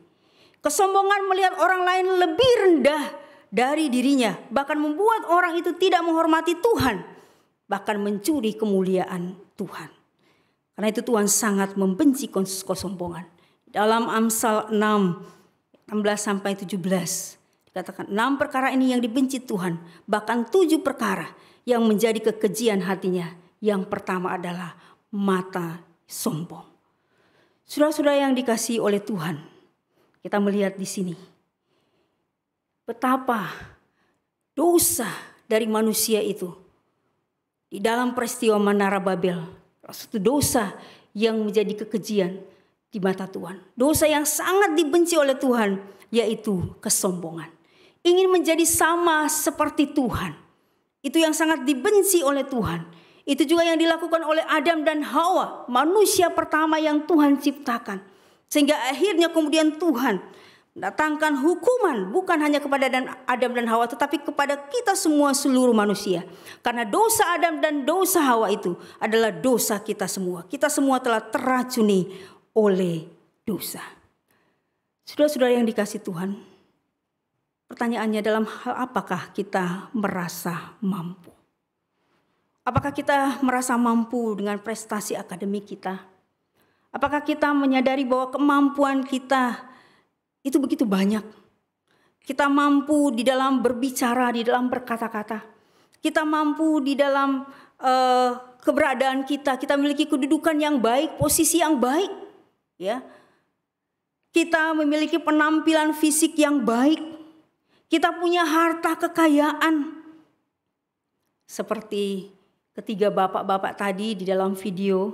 Kesombongan melihat orang lain lebih rendah dari dirinya, bahkan membuat orang itu tidak menghormati Tuhan, bahkan mencuri kemuliaan Tuhan. Karena itu Tuhan sangat membenci kesombongan. Dalam Amsal 6, 16-17 dikatakan 6 perkara ini yang dibenci Tuhan, bahkan 7 perkara yang menjadi kekejian hatinya. Yang pertama adalah mata sombong. Saudara-saudara yang dikasihi oleh Tuhan, kita melihat di sini betapa dosa dari manusia itu di dalam peristiwa Menara Babel, satu dosa yang menjadi kekejian di mata Tuhan. Dosa yang sangat dibenci oleh Tuhan, yaitu kesombongan. Ingin menjadi sama seperti Tuhan. Itu yang sangat dibenci oleh Tuhan. Itu juga yang dilakukan oleh Adam dan Hawa, manusia pertama yang Tuhan ciptakan. Sehingga akhirnya kemudian Tuhan mendatangkan hukuman bukan hanya kepada Adam dan Hawa, tetapi kepada kita semua seluruh manusia. Karena dosa Adam dan dosa Hawa itu adalah dosa kita semua. Kita semua telah teracuni oleh dosa. Saudara-saudara yang dikasihi Tuhan, pertanyaannya dalam hal apakah kita merasa mampu? Apakah kita merasa mampu dengan prestasi akademik kita? Apakah kita menyadari bahwa kemampuan kita itu begitu banyak? Kita mampu di dalam berbicara, di dalam berkata-kata. Kita mampu di dalam keberadaan kita. Kita memiliki kedudukan yang baik, posisi yang baik. Ya, kita memiliki penampilan fisik yang baik. Kita punya harta kekayaan. Seperti ketiga bapak-bapak tadi di dalam video,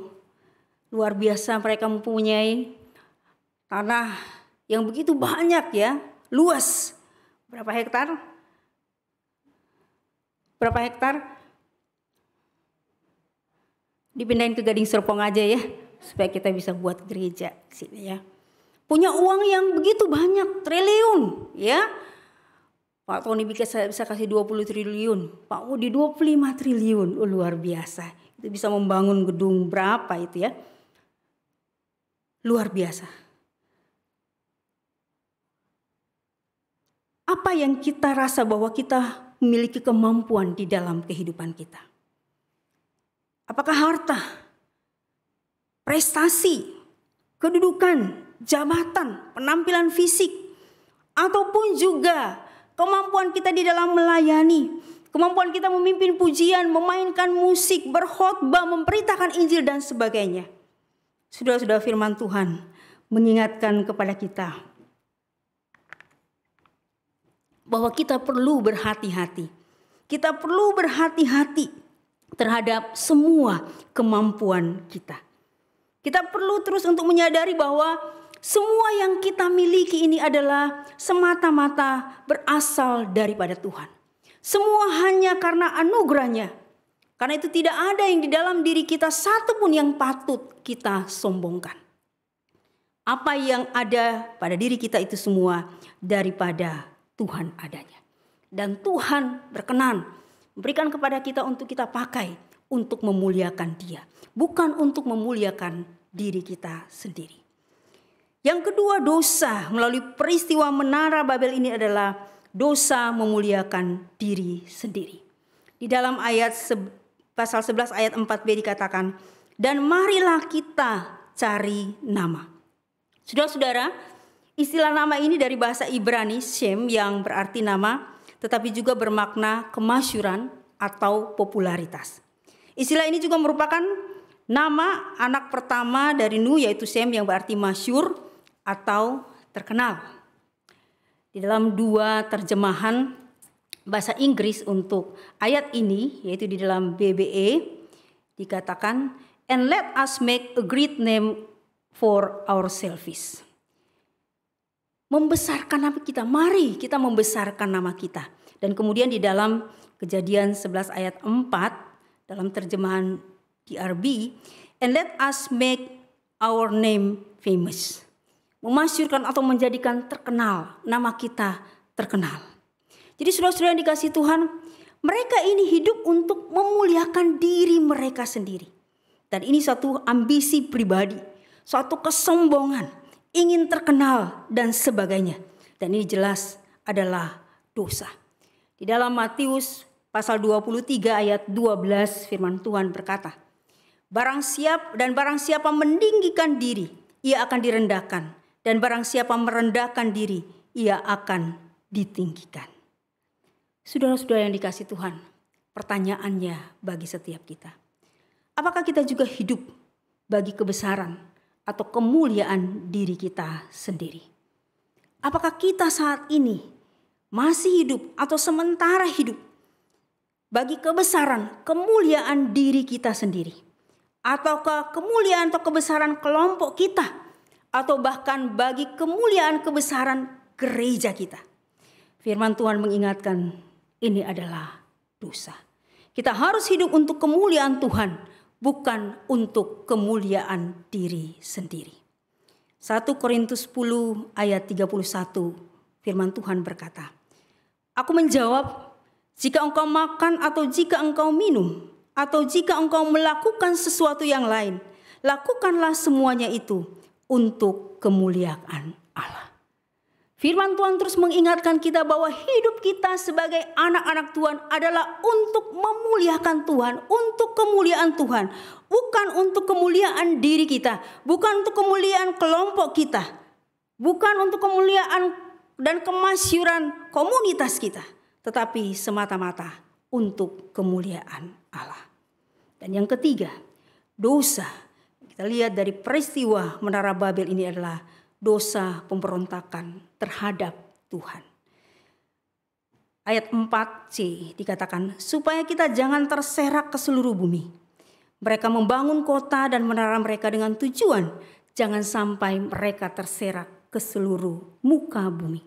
luar biasa mereka mempunyai tanah yang begitu banyak ya, luas. Berapa hektar? Berapa hektar? Dipindahin ke Gading Serpong aja ya, supaya kita bisa buat gereja di sini ya. Punya uang yang begitu banyak, triliun ya. Pak Tony bisa kasih 20 triliun, Pak Udi 25 triliun, luar biasa. Itu bisa membangun gedung berapa itu ya. Luar biasa. Apa yang kita rasa bahwa kita memiliki kemampuan di dalam kehidupan kita? Apakah harta, prestasi, kedudukan, jabatan, penampilan fisik, ataupun juga kemampuan kita di dalam melayani, kemampuan kita memimpin pujian, memainkan musik, berkhotbah, memberitakan Injil dan sebagainya. Saudara-saudara, firman Tuhan mengingatkan kepada kita bahwa kita perlu berhati-hati. Kita perlu berhati-hati terhadap semua kemampuan kita. Kita perlu terus untuk menyadari bahwa semua yang kita miliki ini adalah semata-mata berasal daripada Tuhan. Semua hanya karena anugerahnya. Karena itu tidak ada yang di dalam diri kita satupun yang patut kita sombongkan. Apa yang ada pada diri kita itu semua daripada Tuhan adanya. Dan Tuhan berkenan memberikan kepada kita untuk kita pakai untuk memuliakan Dia. Bukan untuk memuliakan diri kita sendiri. Yang kedua, dosa melalui peristiwa Menara Babel ini adalah dosa memuliakan diri sendiri. Di dalam ayat pasal 11 ayat 4b dikatakan, dan marilah kita cari nama. Saudara-saudara, istilah nama ini dari bahasa Ibrani, Shem, yang berarti nama, tetapi juga bermakna kemasyuran atau popularitas. Istilah ini juga merupakan nama anak pertama dari Nuh, yaitu Shem, yang berarti masyur atau terkenal. Di dalam dua terjemahan bahasa Inggris untuk ayat ini, yaitu di dalam BBE, dikatakan, and let us make a great name for ourselves. Membesarkan nama kita, mari kita membesarkan nama kita. Dan kemudian di dalam Kejadian 11 ayat 4, dalam terjemahan DRB, and let us make our name famous. Memasyurkan atau menjadikan terkenal, nama kita terkenal. Jadi saudara-saudara yang dikasihi Tuhan, Mereka ini hidup untuk memuliakan diri mereka sendiri. Dan ini satu ambisi pribadi, suatu kesombongan, ingin terkenal dan sebagainya. Dan ini jelas adalah dosa. Di dalam Matius pasal 23 ayat 12 firman Tuhan berkata, barang siapa meninggikan diri, ia akan direndahkan. Dan barang siapa merendahkan diri, ia akan ditinggikan. Saudara-saudara yang dikasihi Tuhan, pertanyaannya bagi setiap kita. Apakah kita juga hidup bagi kebesaran atau kemuliaan diri kita sendiri? Apakah kita saat ini masih hidup atau sementara hidup bagi kebesaran, kemuliaan diri kita sendiri? Ataukah kemuliaan atau kebesaran kelompok kita? Atau bahkan bagi kemuliaan kebesaran gereja kita? Firman Tuhan mengingatkan, ini adalah dosa. Kita harus hidup untuk kemuliaan Tuhan, bukan untuk kemuliaan diri sendiri. 1 Korintus 10 ayat 31 firman Tuhan berkata, aku menjawab, jika engkau makan atau jika engkau minum, atau jika engkau melakukan sesuatu yang lain, lakukanlah semuanya itu untuk kemuliaan Allah. Firman Tuhan terus mengingatkan kita bahwa hidup kita sebagai anak-anak Tuhan adalah untuk memuliakan Tuhan, untuk kemuliaan Tuhan. Bukan untuk kemuliaan diri kita, bukan untuk kemuliaan kelompok kita, bukan untuk kemuliaan dan kemasyuran komunitas kita, tetapi semata-mata untuk kemuliaan Allah. Dan yang ketiga, dosa. Kita lihat dari peristiwa Menara Babel ini adalah dosa pemberontakan terhadap Tuhan. Ayat 4c dikatakan, supaya kita jangan terserak ke seluruh bumi. Mereka membangun kota dan menara mereka dengan tujuan jangan sampai mereka terserak ke seluruh muka bumi.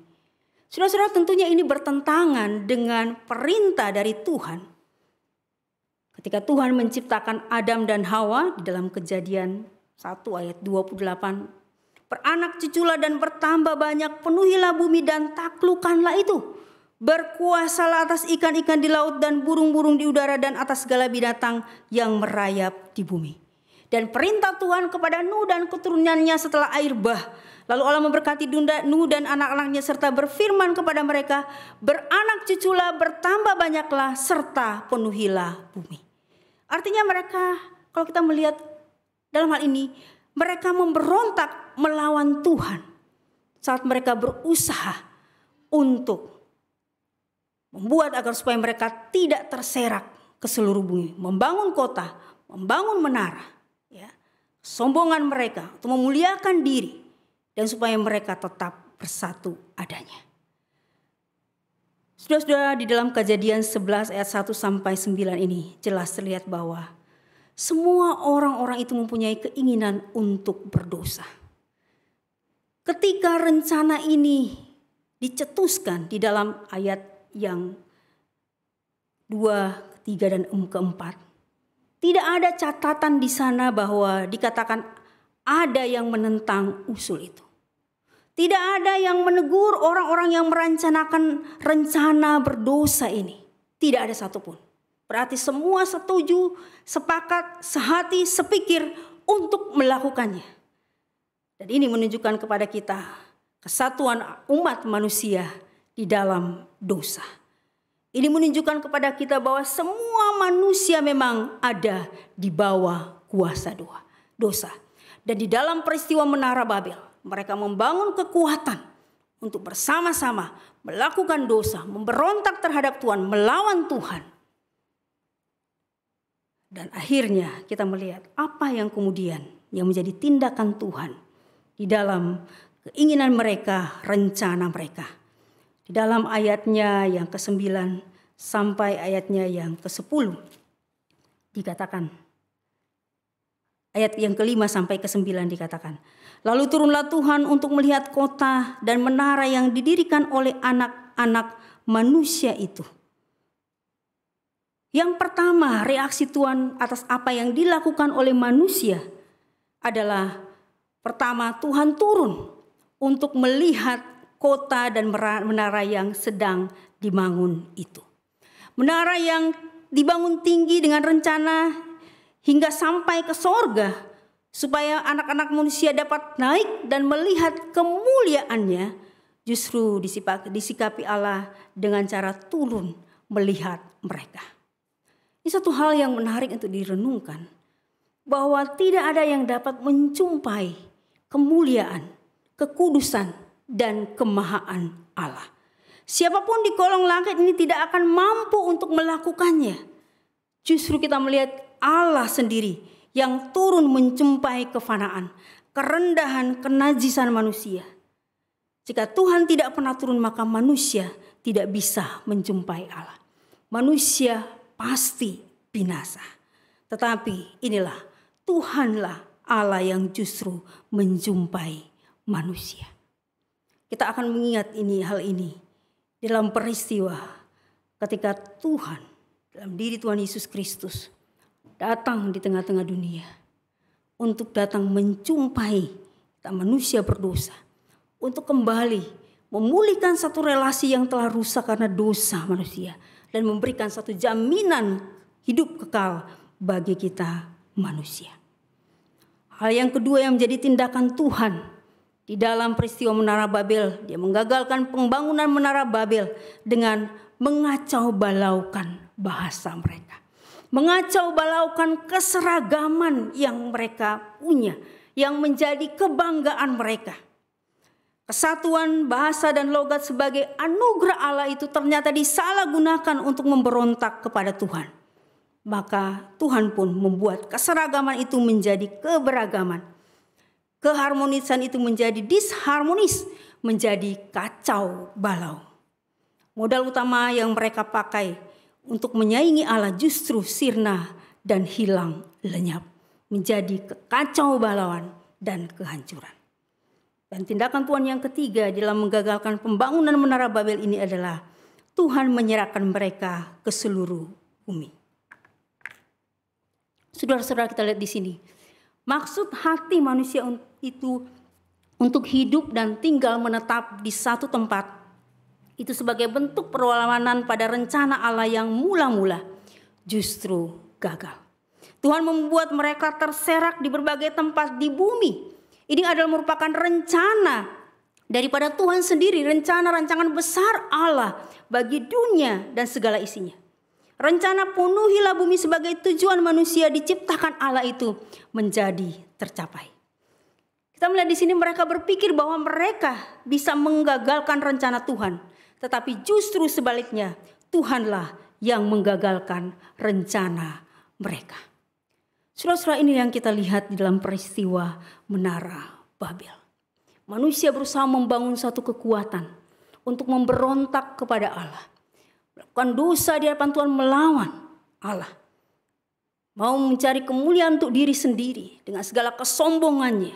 Saudara-saudara, tentunya ini bertentangan dengan perintah dari Tuhan. Ketika Tuhan menciptakan Adam dan Hawa di dalam Kejadian 1 ayat 28, beranak cuculah dan bertambah banyak, penuhilah bumi dan taklukkanlah itu. Berkuasalah atas ikan-ikan di laut dan burung-burung di udara dan atas segala binatang yang merayap di bumi. Dan perintah Tuhan kepada Nuh dan keturunannya setelah air bah. Lalu Allah memberkati Nuh dan anak-anaknya serta berfirman kepada mereka, beranak cuculah, bertambah banyaklah, serta penuhilah bumi. Artinya mereka, kalau kita melihat dalam hal ini, mereka memberontak melawan Tuhan saat mereka berusaha untuk membuat agar supaya mereka tidak terserak ke seluruh bumi, membangun kota, membangun menara, ya, sombongan mereka untuk memuliakan diri dan supaya mereka tetap bersatu adanya. Saudara-saudara, di dalam Kejadian 11 ayat 1 sampai 9 ini jelas terlihat bahwa semua orang-orang itu mempunyai keinginan untuk berdosa. Ketika rencana ini dicetuskan di dalam ayat yang 2, 3 dan 4, tidak ada catatan di sana bahwa dikatakan ada yang menentang usul itu. Tidak ada yang menegur orang-orang yang merencanakan rencana berdosa ini. Tidak ada satupun. Berarti semua setuju, sepakat, sehati, sepikir untuk melakukannya. Dan ini menunjukkan kepada kita kesatuan umat manusia di dalam dosa. Ini menunjukkan kepada kita bahwa semua manusia memang ada di bawah kuasa dosa. Dan di dalam peristiwa Menara Babel, mereka membangun kekuatan untuk bersama-sama melakukan dosa, memberontak terhadap Tuhan, melawan Tuhan. Dan akhirnya kita melihat apa yang kemudian yang menjadi tindakan Tuhan di dalam keinginan mereka, rencana mereka. Di dalam ayatnya yang ke-9 sampai ayatnya yang ke-10 dikatakan, ayat yang ke-5 sampai ke-9 dikatakan, lalu turunlah Tuhan untuk melihat kota dan menara yang didirikan oleh anak-anak manusia itu. Yang pertama, reaksi Tuhan atas apa yang dilakukan oleh manusia adalah, pertama, Tuhan turun untuk melihat kota dan menara yang sedang dibangun itu. Menara yang dibangun tinggi dengan rencana hingga sampai ke sorga, supaya anak-anak manusia dapat naik dan melihat kemuliaannya, justru disikapi Allah dengan cara turun melihat mereka. Ini satu hal yang menarik untuk direnungkan, bahwa tidak ada yang dapat menjumpai kemuliaan, kekudusan, dan kemahaan Allah. Siapapun di kolong langit ini tidak akan mampu untuk melakukannya. Justru kita melihat Allah sendiri yang turun menjumpai kefanaan, kerendahan, kenajisan manusia. Jika Tuhan tidak pernah turun, maka manusia tidak bisa menjumpai Allah. Manusia pasti binasa. Tetapi inilah Tuhanlah Allah yang justru menjumpai manusia. Kita akan mengingat hal ini dalam peristiwa ketika Tuhan dalam diri Tuhan Yesus Kristus datang di tengah-tengah dunia untuk datang menjumpai kita manusia berdosa, untuk kembali memulihkan satu relasi yang telah rusak karena dosa manusia dan memberikan satu jaminan hidup kekal bagi kita manusia. Hal yang kedua yang menjadi tindakan Tuhan di dalam peristiwa Menara Babel, dia menggagalkan pembangunan Menara Babel dengan mengacau balaukan bahasa mereka. Mengacau balaukan keseragaman yang mereka punya, yang menjadi kebanggaan mereka. Kesatuan bahasa dan logat sebagai anugerah Allah itu ternyata disalahgunakan untuk memberontak kepada Tuhan. Maka Tuhan pun membuat keseragaman itu menjadi keberagaman. Keharmonisan itu menjadi disharmonis, menjadi kacau balau. Modal utama yang mereka pakai untuk menyaingi Allah justru sirna dan hilang lenyap, menjadi kekacau balauan dan kehancuran. Dan tindakan Tuhan yang ketiga dalam menggagalkan pembangunan Menara Babel ini adalah Tuhan menyerahkan mereka ke seluruh bumi. Saudara-saudara, kita lihat di sini. Maksud hati manusia itu untuk hidup dan tinggal menetap di satu tempat itu sebagai bentuk perlawanan pada rencana Allah yang mula-mula justru gagal. Tuhan membuat mereka terserak di berbagai tempat di bumi. Ini adalah merupakan rencana daripada Tuhan sendiri, rencana rancangan besar Allah bagi dunia dan segala isinya. Rencana penuhilah bumi sebagai tujuan manusia diciptakan Allah itu menjadi tercapai. Kita melihat di sini mereka berpikir bahwa mereka bisa menggagalkan rencana Tuhan, tetapi justru sebaliknya Tuhanlah yang menggagalkan rencana mereka. Saudara-saudara, ini yang kita lihat di dalam peristiwa Menara Babel. Manusia berusaha membangun satu kekuatan untuk memberontak kepada Allah. Melakukan dosa di hadapan Tuhan, melawan Allah. Mau mencari kemuliaan untuk diri sendiri dengan segala kesombongannya.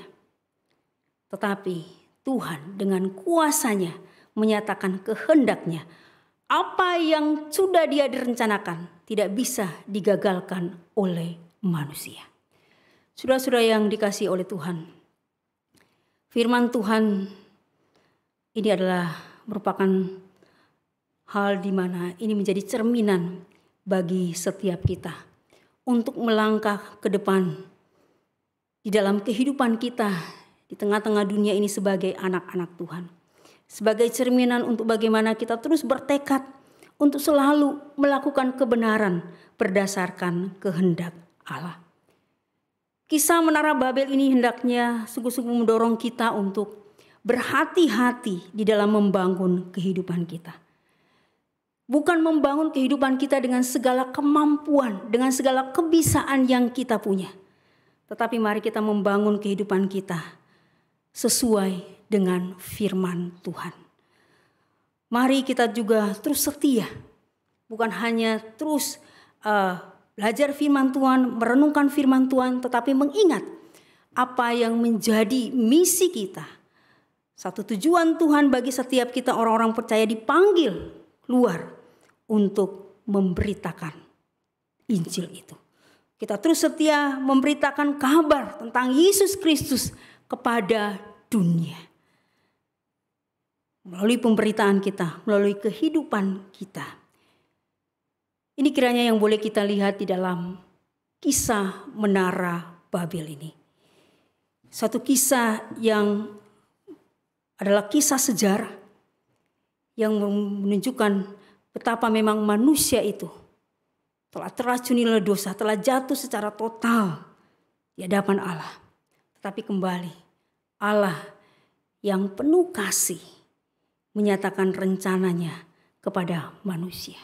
Tetapi Tuhan dengan kuasanya menyatakan kehendaknya. Apa yang sudah dia direncanakan tidak bisa digagalkan oleh manusia. Saudara-saudara yang dikasihi oleh Tuhan, firman Tuhan ini adalah merupakan hal di mana ini menjadi cerminan bagi setiap kita untuk melangkah ke depan di dalam kehidupan kita di tengah-tengah dunia ini sebagai anak-anak Tuhan. Sebagai cerminan untuk bagaimana kita terus bertekad untuk selalu melakukan kebenaran berdasarkan kehendak Allah. Kisah Menara Babel ini hendaknya sungguh-sungguh mendorong kita untuk berhati-hati di dalam membangun kehidupan kita. Bukan membangun kehidupan kita dengan segala kemampuan, dengan segala kebisaan yang kita punya. Tetapi mari kita membangun kehidupan kita sesuai dengan firman Tuhan. Mari kita juga terus setia. Bukan hanya terus belajar firman Tuhan, merenungkan firman Tuhan, tetapi mengingat apa yang menjadi misi kita. Satu tujuan Tuhan bagi setiap kita orang-orang percaya dipanggil keluar untuk memberitakan Injil itu. Kita terus setia memberitakan kabar tentang Yesus Kristus kepada dunia. Melalui pemberitaan kita, melalui kehidupan kita. Ini kiranya yang boleh kita lihat di dalam kisah Menara Babel ini. Satu kisah yang adalah kisah sejarah yang menunjukkan betapa memang manusia itu telah teracuni oleh dosa, telah jatuh secara total di hadapan Allah. Tetapi kembali Allah yang penuh kasih menyatakan rencananya kepada manusia.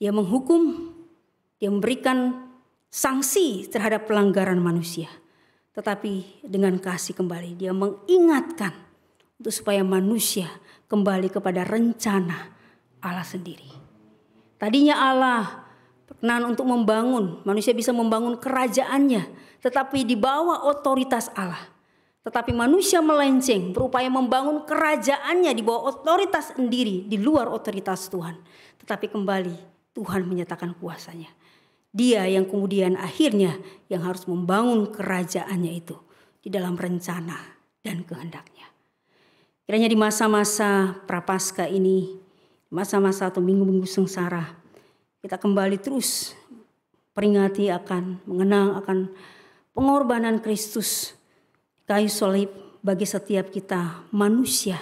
Dia menghukum, dia memberikan sanksi terhadap pelanggaran manusia. Tetapi dengan kasih kembali dia mengingatkan untuk supaya manusia kembali kepada rencana Allah sendiri. Tadinya Allah berkenan untuk membangun, manusia bisa membangun kerajaannya, tetapi di bawah otoritas Allah. Tetapi manusia melenceng, berupaya membangun kerajaannya di bawah otoritas sendiri, di luar otoritas Tuhan. Tetapi kembali Tuhan menyatakan kuasanya. Dia yang kemudian akhirnya yang harus membangun kerajaannya itu di dalam rencana dan kehendaknya. Kiranya di masa-masa prapaskah ini, masa-masa atau minggu-minggu sengsara, kita kembali terus peringati akan, mengenang akan pengorbanan Kristus kayu salib bagi setiap kita manusia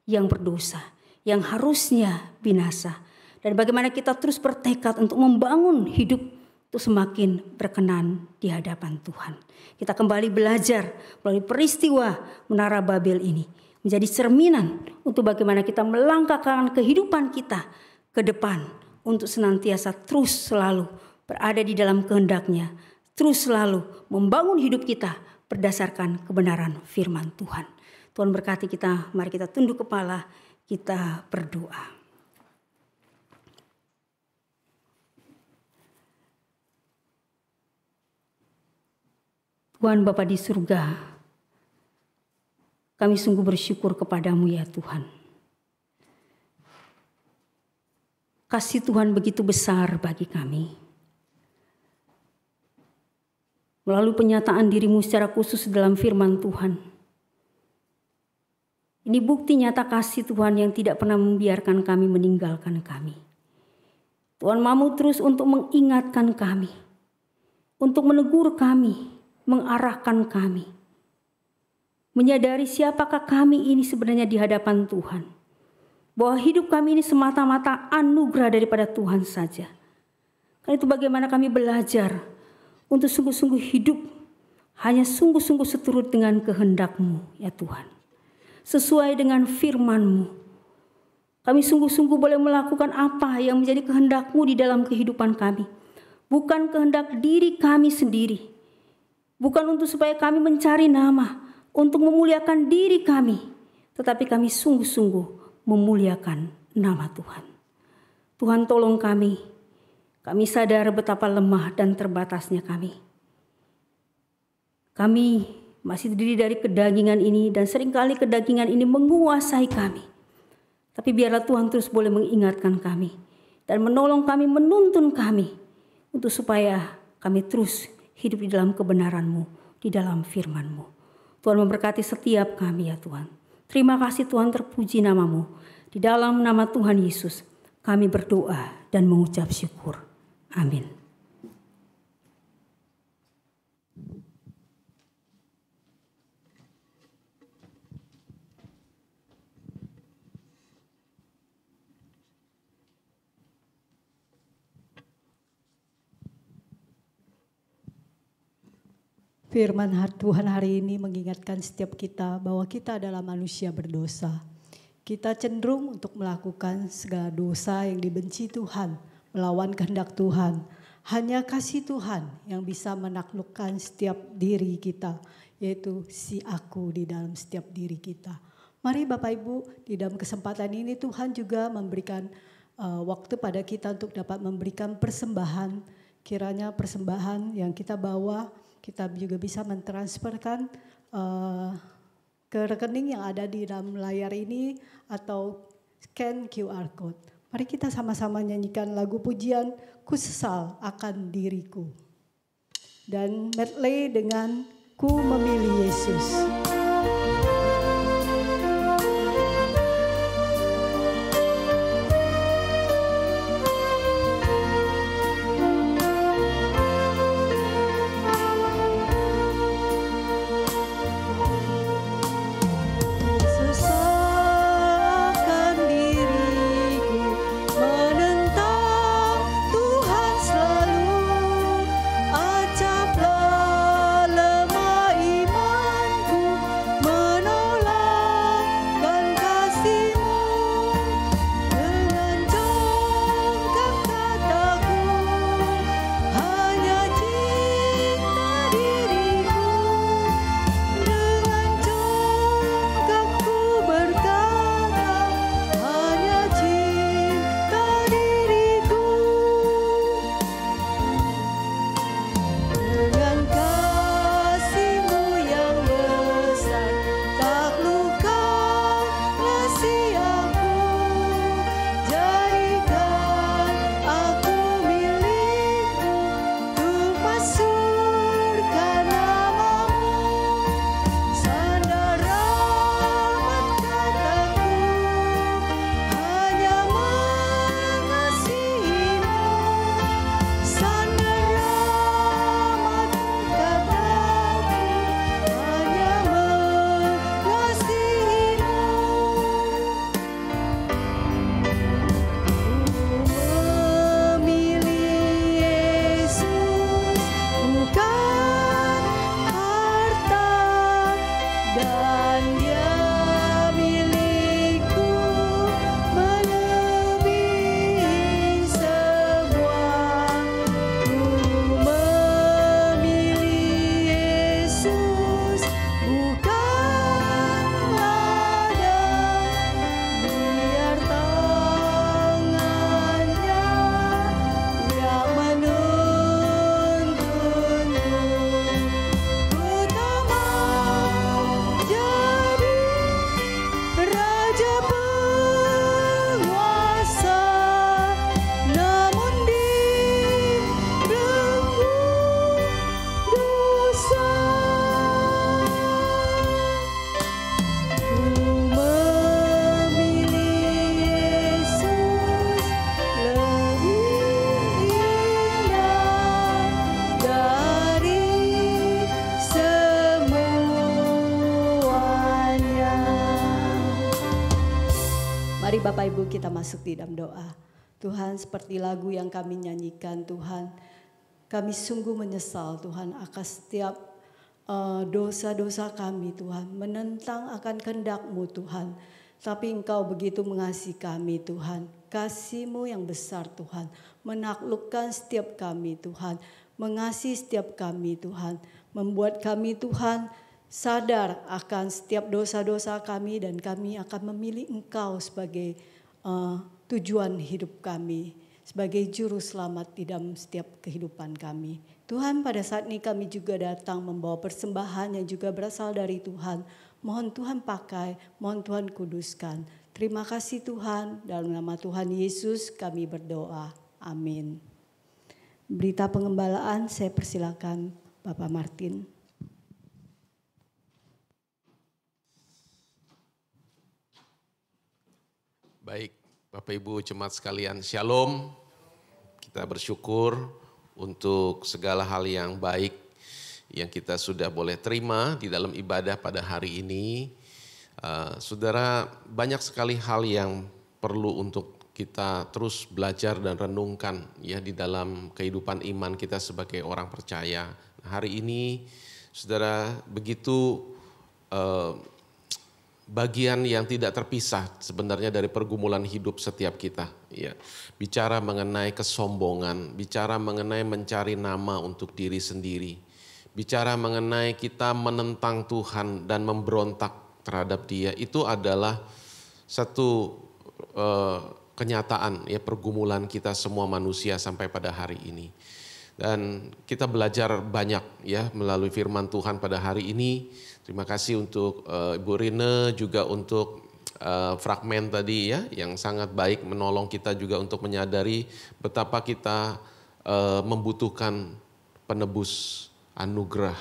yang berdosa, yang harusnya binasa. Dan bagaimana kita terus bertekad untuk membangun hidup itu semakin berkenan di hadapan Tuhan. Kita kembali belajar melalui peristiwa Menara Babel ini menjadi cerminan untuk bagaimana kita melangkahkan kehidupan kita ke depan untuk senantiasa terus selalu berada di dalam kehendak-Nya, terus selalu membangun hidup kita berdasarkan kebenaran firman Tuhan. Tuhan berkati kita, mari kita tunduk kepala, kita berdoa. Tuhan Bapa di surga, kami sungguh bersyukur kepadamu ya Tuhan. Kasih Tuhan begitu besar bagi kami. Melalui penyataan dirimu secara khusus dalam firman Tuhan. Ini bukti nyata kasih Tuhan yang tidak pernah membiarkan kami meninggalkan kami. Tuhan mau terus untuk mengingatkan kami, untuk menegur kami, mengarahkan kami, menyadari siapakah kami ini sebenarnya di hadapan Tuhan, bahwa hidup kami ini semata-mata anugerah daripada Tuhan saja. Karena itu bagaimana kami belajar untuk sungguh-sungguh hidup hanya sungguh-sungguh seturut dengan kehendak-Mu ya Tuhan, sesuai dengan firman-Mu. Kami sungguh-sungguh boleh melakukan apa yang menjadi kehendak-Mu di dalam kehidupan kami, bukan kehendak diri kami sendiri. Bukan untuk supaya kami mencari nama, untuk memuliakan diri kami. Tetapi kami sungguh-sungguh memuliakan nama Tuhan. Tuhan tolong kami. Kami sadar betapa lemah dan terbatasnya kami. Kami masih terdiri dari kedagingan ini dan seringkali kedagingan ini menguasai kami. Tapi biarlah Tuhan terus boleh mengingatkan kami. Dan menolong kami, menuntun kami. Untuk supaya kami terus hidup di dalam kebenaran-Mu, di dalam firman-Mu. Tuhan memberkati setiap kami ya Tuhan. Terima kasih Tuhan, terpuji nama-Mu. Di dalam nama Tuhan Yesus, kami berdoa dan mengucap syukur. Amin. Firman Tuhan hari ini mengingatkan setiap kita bahwa kita adalah manusia berdosa. Kita cenderung untuk melakukan segala dosa yang dibenci Tuhan, melawan kehendak Tuhan. Hanya kasih Tuhan yang bisa menaklukkan setiap diri kita, yaitu si aku di dalam setiap diri kita. Mari Bapak Ibu, di dalam kesempatan ini Tuhan juga memberikan waktu pada kita untuk dapat memberikan persembahan. Kiranya persembahan yang kita bawa, kita juga bisa mentransferkan ke rekening yang ada di dalam layar ini atau scan QR code. Mari kita sama-sama nyanyikan lagu pujian Ku Sesal Akan Diriku. Dan medley dengan Ku Memilih Yesus. kita masuk di dalam doa. Tuhan, seperti lagu yang kami nyanyikan Tuhan, kami sungguh menyesal Tuhan akan setiap dosa-dosa kami Tuhan, menentang akan kehendak-Mu Tuhan. Tapi Engkau begitu mengasihi kami Tuhan, kasih-Mu yang besar Tuhan, menaklukkan setiap kami Tuhan, mengasihi setiap kami Tuhan, membuat kami Tuhan sadar akan setiap dosa-dosa kami dan kami akan memilih Engkau sebagai tujuan hidup kami, sebagai juru selamat di dalam setiap kehidupan kami. Tuhan, pada saat ini kami juga datang membawa persembahan yang juga berasal dari Tuhan. Mohon Tuhan pakai, mohon Tuhan kuduskan. Terima kasih Tuhan, dalam nama Tuhan Yesus kami berdoa. Amin. Berita pengembalaan saya persilakan Bapak Martin. Baik, Bapak Ibu jemaat sekalian, Shalom. Kita bersyukur untuk segala hal yang baik yang kita sudah boleh terima di dalam ibadah pada hari ini. Saudara, banyak sekali hal yang perlu untuk kita terus belajar dan renungkan ya di dalam kehidupan iman kita sebagai orang percaya. Hari ini, saudara, begitu bagian yang tidak terpisah sebenarnya dari pergumulan hidup setiap kita. Ya, bicara mengenai kesombongan, bicara mengenai mencari nama untuk diri sendiri, bicara mengenai kita menentang Tuhan dan memberontak terhadap Dia, itu adalah satu kenyataan ya pergumulan kita semua manusia sampai pada hari ini. Dan kita belajar banyak ya melalui firman Tuhan pada hari ini. Terima kasih untuk Ibu Rine juga untuk fragmen tadi ya yang sangat baik menolong kita juga untuk menyadari betapa kita membutuhkan penebus, anugerah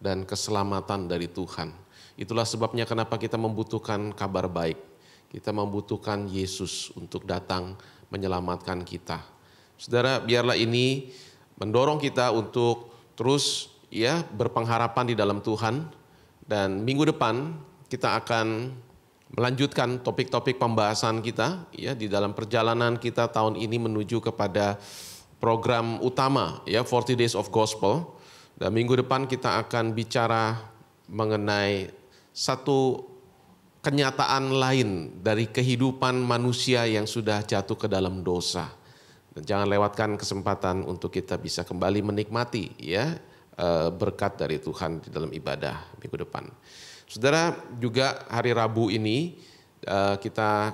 dan keselamatan dari Tuhan. Itulah sebabnya kenapa kita membutuhkan kabar baik. Kita membutuhkan Yesus untuk datang menyelamatkan kita. Saudara, biarlah ini mendorong kita untuk terus ya berpengharapan di dalam Tuhan. Dan minggu depan kita akan melanjutkan topik-topik pembahasan kita ya di dalam perjalanan kita tahun ini menuju kepada program utama ya 40 Days of Gospel. Dan minggu depan kita akan bicara mengenai satu kenyataan lain dari kehidupan manusia yang sudah jatuh ke dalam dosa. Dan jangan lewatkan kesempatan untuk kita bisa kembali menikmati ya berkat dari Tuhan di dalam ibadah minggu depan. Saudara, juga hari Rabu ini kita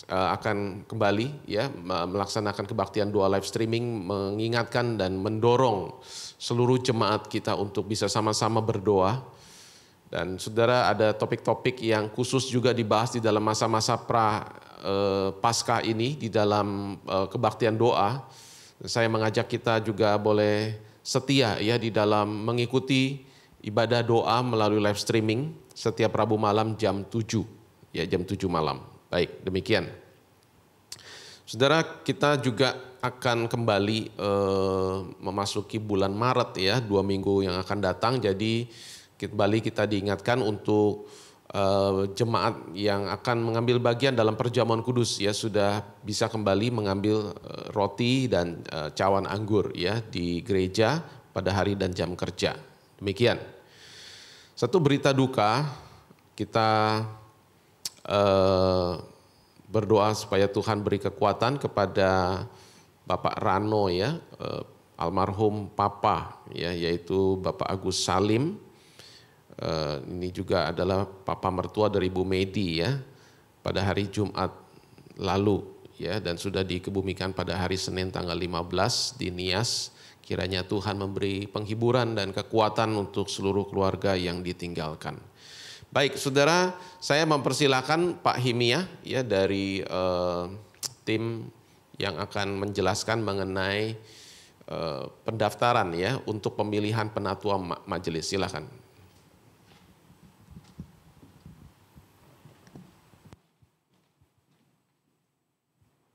akan kembali ya melaksanakan kebaktian doa live streaming, mengingatkan dan mendorong seluruh jemaat kita untuk bisa sama-sama berdoa. Dan saudara, ada topik-topik yang khusus juga dibahas di dalam masa-masa Paskah ini di dalam kebaktian doa. Saya mengajak kita juga boleh setia ya di dalam mengikuti ibadah doa melalui live streaming setiap Rabu malam jam 7 ya, jam 7 malam. Baik, demikian. Saudara, kita juga akan kembali memasuki bulan Maret ya, 2 minggu yang akan datang. Jadi kembali kita diingatkan untuk jemaat yang akan mengambil bagian dalam perjamuan kudus ya sudah bisa kembali mengambil roti dan cawan anggur ya di gereja pada hari dan jam kerja. Demikian. Satu berita duka, kita berdoa supaya Tuhan beri kekuatan kepada Bapak Rano ya, almarhum Papa ya, yaitu Bapak Agus Salim. Ini juga adalah papa mertua dari Ibu Medi ya pada hari Jumat lalu ya, dan sudah dikebumikan pada hari Senin tanggal 15 di Nias. Kiranya Tuhan memberi penghiburan dan kekuatan untuk seluruh keluarga yang ditinggalkan. Baik, saudara, saya mempersilakan Pak Himia ya dari tim yang akan menjelaskan mengenai pendaftaran ya untuk pemilihan penatua majelis. Silakan.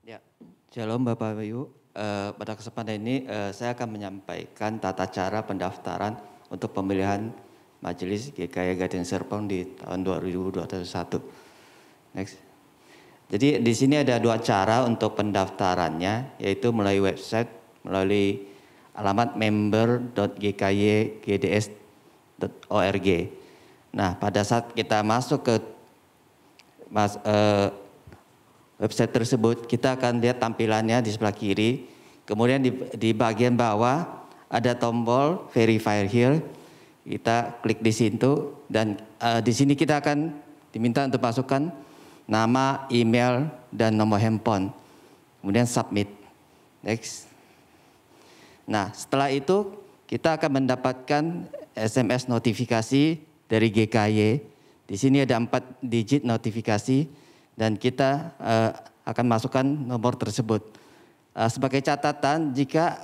Ya, Shalom Bapak Ibu. Pada kesempatan ini saya akan menyampaikan tata cara pendaftaran untuk pemilihan Majelis GKI Gading Serpong di tahun 2021. Next. Jadi di sini ada 2 cara untuk pendaftarannya, yaitu melalui website, melalui alamat member.gkyegds.org. Nah, pada saat kita masuk ke website tersebut, kita akan lihat tampilannya di sebelah kiri. Kemudian di bagian bawah ada tombol Verify Here. Kita klik di situ dan di sini kita akan diminta untuk masukkan nama, email, dan nomor handphone. Kemudian submit. Next. Nah, setelah itu kita akan mendapatkan SMS notifikasi dari GKY. Di sini ada 4 digit notifikasi dan kita akan masukkan nomor tersebut. Sebagai catatan, jika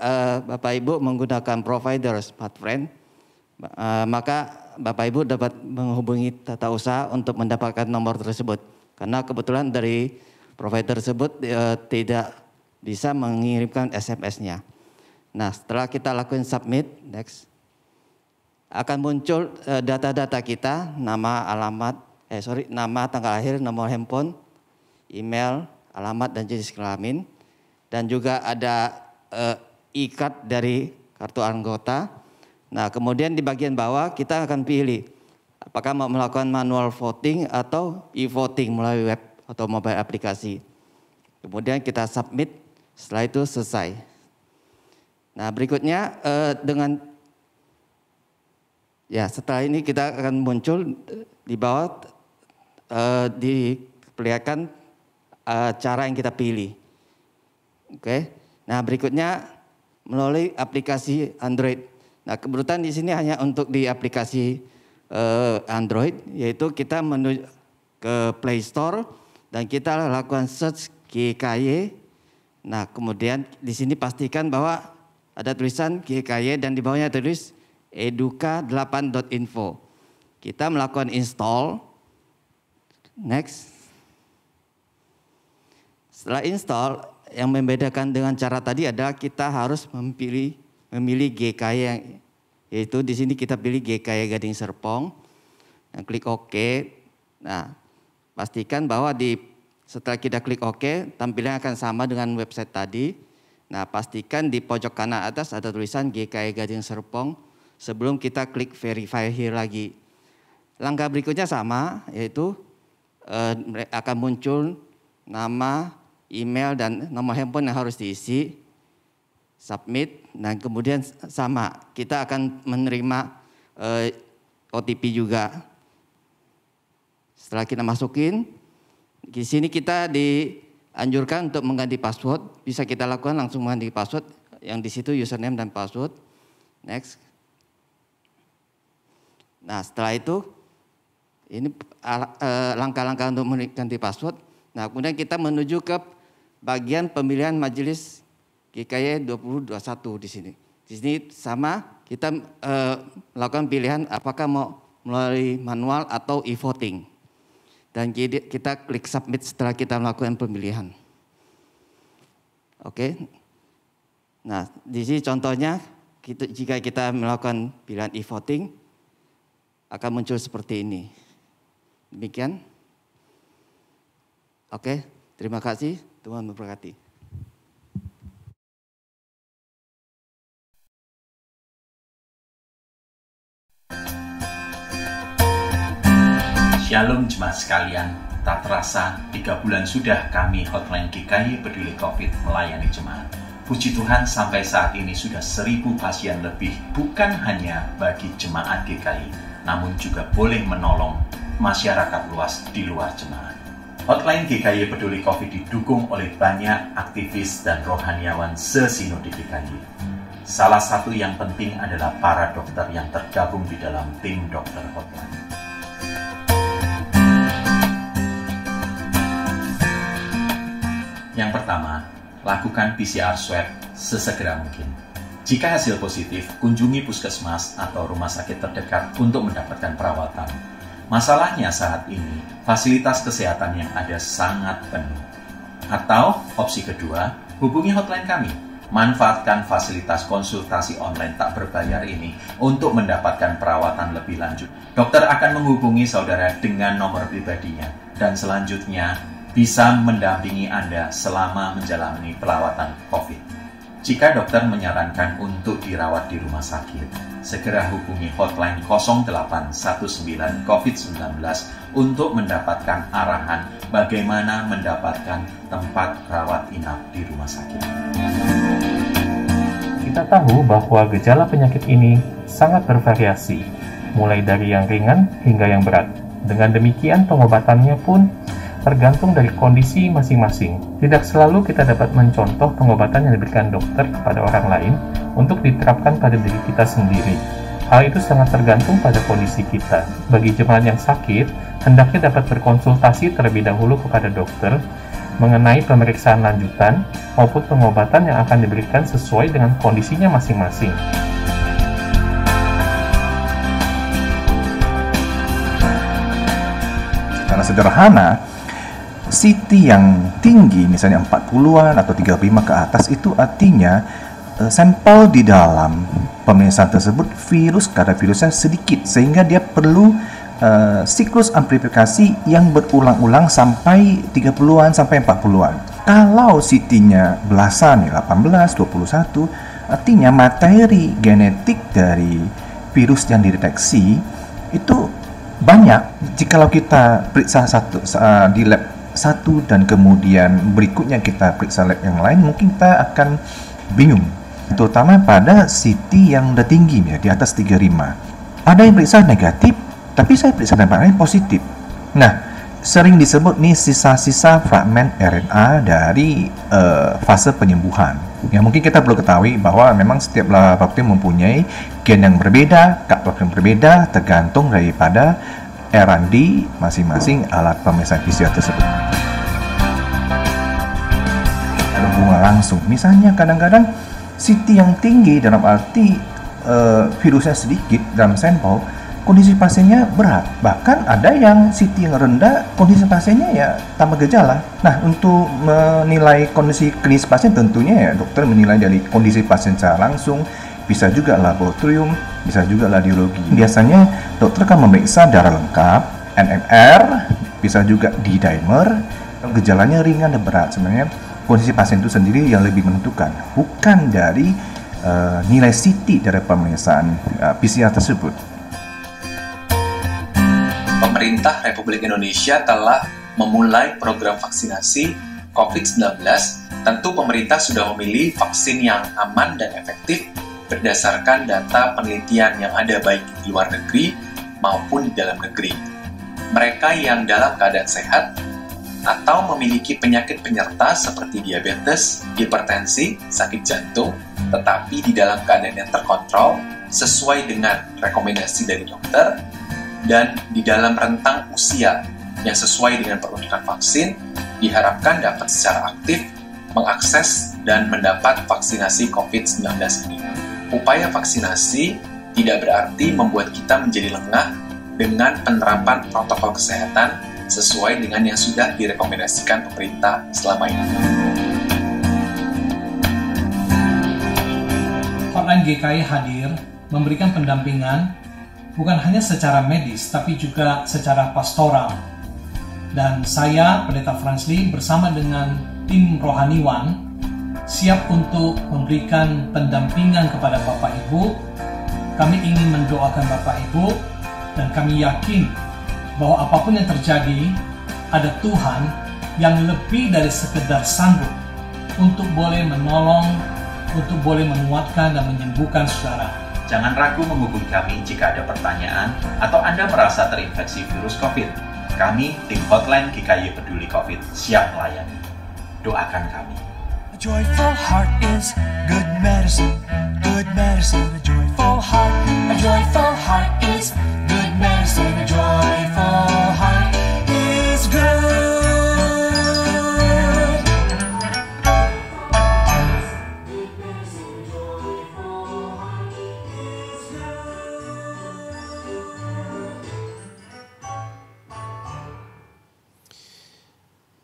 Bapak Ibu menggunakan provider SmartFriend, maka Bapak Ibu dapat menghubungi tata usaha untuk mendapatkan nomor tersebut. Karena kebetulan dari provider tersebut tidak bisa mengirimkan SMS-nya. Nah, setelah kita lakukan submit, next, akan muncul data-data kita, nama, tanggal lahir, nomor handphone, email, alamat, dan jenis kelamin. Dan juga ada e-card dari kartu anggota. Nah, kemudian di bagian bawah kita akan pilih apakah mau melakukan manual voting atau e-voting melalui web atau mobile aplikasi. Kemudian kita submit, setelah itu selesai. Nah, berikutnya setelah ini kita akan muncul di bawah diperlihatkan cara yang kita pilih. Oke. Nah, berikutnya melalui aplikasi Android. Nah, kebetulan di sini hanya untuk di aplikasi Android, yaitu kita menuju ke Play Store dan kita lakukan search GKY. Nah, kemudian di sini pastikan bahwa ada tulisan GKY dan di bawahnya tulis eduka8.info. Kita melakukan install. Next. Setelah install, yang membedakan dengan cara tadi adalah kita harus memilih GKY yang, yaitu di sini kita pilih GKY Gading Serpong. Nah, klik OK. Nah, pastikan bahwa setelah kita klik OK, tampilannya akan sama dengan website tadi. Nah, pastikan di pojok kanan atas ada tulisan GKY Gading Serpong sebelum kita klik Verify Here lagi. Langkah berikutnya sama, yaitu akan muncul nama, email, dan nomor handphone yang harus diisi. Submit, dan kemudian sama, kita akan menerima OTP juga. Setelah kita masukin, di sini kita dianjurkan untuk mengganti password. Bisa kita lakukan langsung mengganti password, yang di situ username dan password. Next. Nah, setelah itu, ini langkah-langkah untuk mengganti password. Nah, kemudian kita menuju ke bagian pemilihan majelis GKY 2021 di sini. Di sini sama, kita melakukan pilihan apakah mau melalui manual atau e-voting. Dan kita klik submit setelah kita melakukan pemilihan. Oke. Nah, di sini contohnya jika kita melakukan pilihan e-voting akan muncul seperti ini. Demikian. Oke, terima kasih. Tuhan memberkati. Shalom jemaat sekalian, tak terasa 3 bulan sudah kami Hotline GKY Peduli COVID melayani jemaat. Puji Tuhan sampai saat ini sudah 1000 pasien lebih, bukan hanya bagi jemaat GKY, namun juga boleh menolong masyarakat luas di luar jemaat. Hotline GKY Peduli COVID didukung oleh banyak aktivis dan rohaniawan se-sinode GKY. Salah satu yang penting adalah para dokter yang tergabung di dalam tim dokter Hotline. Yang pertama, lakukan PCR swab sesegera mungkin. Jika hasil positif, kunjungi puskesmas atau rumah sakit terdekat untuk mendapatkan perawatan. Masalahnya saat ini, fasilitas kesehatan yang ada sangat penuh. Atau opsi kedua, hubungi hotline kami. Manfaatkan fasilitas konsultasi online tak berbayar ini untuk mendapatkan perawatan lebih lanjut. Dokter akan menghubungi saudara dengan nomor pribadinya dan selanjutnya bisa mendampingi Anda selama menjalani perawatan COVID. Jika dokter menyarankan untuk dirawat di rumah sakit, segera hubungi hotline 0819 COVID-19 untuk mendapatkan arahan bagaimana mendapatkan tempat rawat inap di rumah sakit. Kita tahu bahwa gejala penyakit ini sangat bervariasi, mulai dari yang ringan hingga yang berat. Dengan demikian, pengobatannya pun tergantung dari kondisi masing-masing. Tidak selalu kita dapat mencontoh pengobatan yang diberikan dokter kepada orang lain untuk diterapkan pada diri kita sendiri. Hal itu sangat tergantung pada kondisi kita. Bagi jemaat yang sakit, hendaknya dapat berkonsultasi terlebih dahulu kepada dokter mengenai pemeriksaan lanjutan maupun pengobatan yang akan diberikan sesuai dengan kondisinya masing-masing. Secara sederhana, CT yang tinggi, misalnya 40-an atau 35 ke atas, itu artinya sampel di dalam pemeriksaan tersebut kadar virusnya sedikit, sehingga dia perlu siklus amplifikasi yang berulang-ulang sampai 30-an sampai 40-an. Kalau CT-nya belasan, 18, 21, artinya materi genetik dari virus yang dideteksi itu banyak. Jikalau kita periksa di lab satu dan kemudian berikutnya kita periksa lab yang lain, mungkin kita akan bingung, terutama pada CT yang udah tinggi ya, di atas 35. Ada yang periksa negatif, tapi saya periksa temperaturnya positif. Nah, sering disebut nih sisa-sisa fragmen RNA dari fase penyembuhan. Ya, mungkin kita perlu ketahui bahwa memang setiap laboratorium mempunyai gen yang berbeda, cut-off yang berbeda, tergantung daripada R&D masing-masing alat pemeriksaan PCR tersebut. Ada hubungan langsung. Misalnya kadang-kadang CT yang tinggi dalam arti virusnya sedikit dalam sampel, kondisi pasiennya berat. Bahkan ada yang CT yang rendah, kondisi pasiennya ya tanpa gejala. Nah, untuk menilai kondisi klinis pasien tentunya ya dokter menilai dari kondisi pasien secara langsung, bisa juga laboratorium, bisa juga radiologi. Biasanya dokter akan memeriksa darah lengkap, NMR, bisa juga D-dimer. Gejalanya ringan dan berat, sebenarnya kondisi pasien itu sendiri yang lebih menentukan, bukan dari nilai CT dari pemeriksaan PCR tersebut. Pemerintah Republik Indonesia telah memulai program vaksinasi COVID-19. Tentu pemerintah sudah memilih vaksin yang aman dan efektif berdasarkan data penelitian yang ada baik di luar negeri maupun di dalam negeri. Mereka yang dalam keadaan sehat atau memiliki penyakit penyerta seperti diabetes, hipertensi, sakit jantung, tetapi di dalam keadaan yang terkontrol sesuai dengan rekomendasi dari dokter dan di dalam rentang usia yang sesuai dengan peruntukan vaksin, diharapkan dapat secara aktif mengakses dan mendapat vaksinasi COVID-19 ini. Upaya vaksinasi tidak berarti membuat kita menjadi lengah dengan penerapan protokol kesehatan sesuai dengan yang sudah direkomendasikan pemerintah selama ini. Hotline GKI hadir memberikan pendampingan bukan hanya secara medis tapi juga secara pastoral. Dan saya, Pendeta Franz Lee, bersama dengan tim Rohaniwan siap untuk memberikan pendampingan kepada Bapak Ibu. Kami ingin mendoakan Bapak Ibu dan kami yakin bahwa apapun yang terjadi, ada Tuhan yang lebih dari sekedar sanggup untuk boleh menolong, untuk boleh menguatkan dan menyembuhkan saudara. Jangan ragu menghubungi kami jika ada pertanyaan atau Anda merasa terinfeksi virus COVID. Kami, tim Hotline GKY Peduli COVID, siap melayani. Doakan kami. A joyful heart is good medicine, good medicine. A joyful heart is good medicine. A joyful heart is good.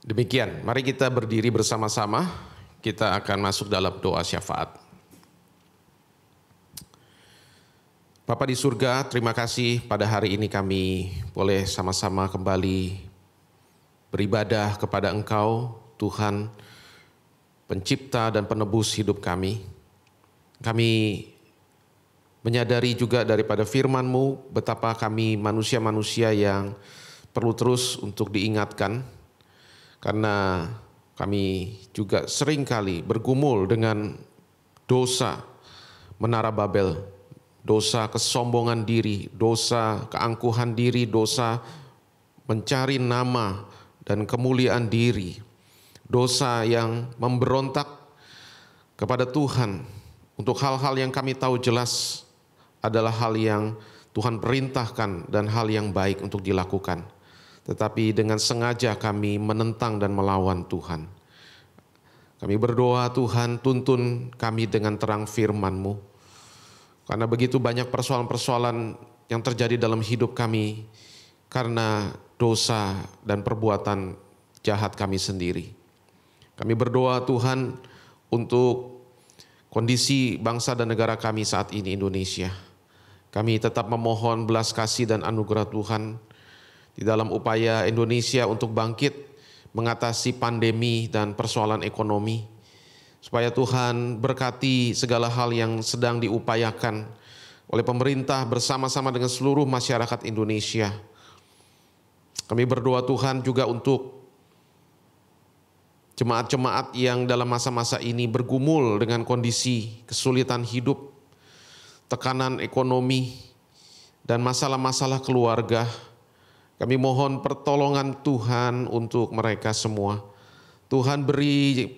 Demikian, mari kita berdiri bersama-sama. Kita akan masuk dalam doa syafaat. Bapa di surga, terima kasih pada hari ini kami boleh sama-sama kembali beribadah kepada Engkau, Tuhan, pencipta dan penebus hidup kami. Kami menyadari juga daripada firman-Mu betapa kami manusia-manusia yang perlu terus untuk diingatkan, karena kami juga seringkali bergumul dengan dosa menara Babel, dosa kesombongan diri, dosa keangkuhan diri, dosa mencari nama dan kemuliaan diri, dosa yang memberontak kepada Tuhan untuk hal-hal yang kami tahu jelas adalah hal yang Tuhan perintahkan dan hal yang baik untuk dilakukan. Tetapi dengan sengaja kami menentang dan melawan Tuhan. Kami berdoa, Tuhan, tuntun kami dengan terang firman-Mu. Karena begitu banyak persoalan-persoalan yang terjadi dalam hidup kami karena dosa dan perbuatan jahat kami sendiri. Kami berdoa, Tuhan, untuk kondisi bangsa dan negara kami saat ini, Indonesia. Kami tetap memohon belas kasih dan anugerah Tuhan di dalam upaya Indonesia untuk bangkit mengatasi pandemi dan persoalan ekonomi, supaya Tuhan berkati segala hal yang sedang diupayakan oleh pemerintah bersama-sama dengan seluruh masyarakat Indonesia. Kami berdoa, Tuhan, juga untuk jemaat-jemaat yang dalam masa-masa ini bergumul dengan kondisi kesulitan hidup, tekanan ekonomi, dan masalah-masalah keluarga. Kami mohon pertolongan Tuhan untuk mereka semua. Tuhan, beri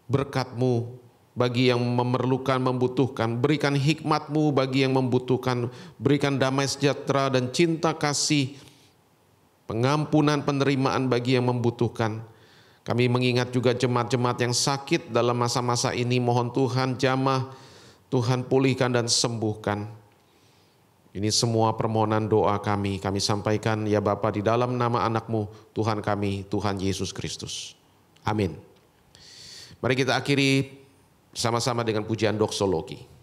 berkat-Mu bagi yang memerlukan, membutuhkan. Berikan hikmat-Mu bagi yang membutuhkan. Berikan damai sejahtera dan cinta kasih, pengampunan, penerimaan bagi yang membutuhkan. Kami mengingat juga jemaat-jemaat yang sakit dalam masa-masa ini. Mohon Tuhan jamah, Tuhan pulihkan dan sembuhkan. Ini semua permohonan doa kami sampaikan ya Bapa di dalam nama anak-Mu, Tuhan kami, Tuhan Yesus Kristus. Amin. Mari kita akhiri sama-sama dengan pujian doksologi.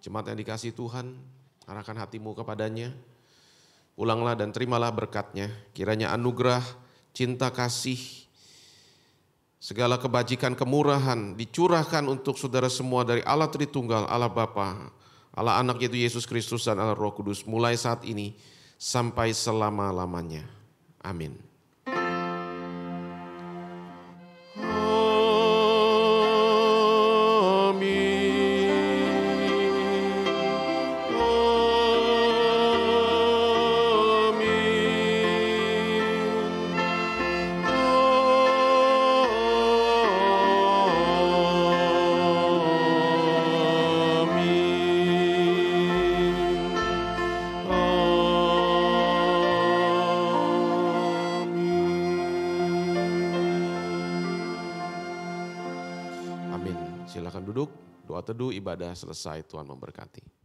Jemaat yang dikasihi Tuhan, arahkan hatimu kepadanya, pulanglah dan terimalah berkat-Nya. Kiranya anugerah, cinta kasih, segala kebajikan, kemurahan dicurahkan untuk saudara semua dari Allah Tritunggal, Allah Bapa, Allah Anak yaitu Yesus Kristus dan Allah Roh Kudus, mulai saat ini sampai selama-lamanya. Amin. Silakan duduk, doa teduh ibadah selesai, Tuhan memberkati.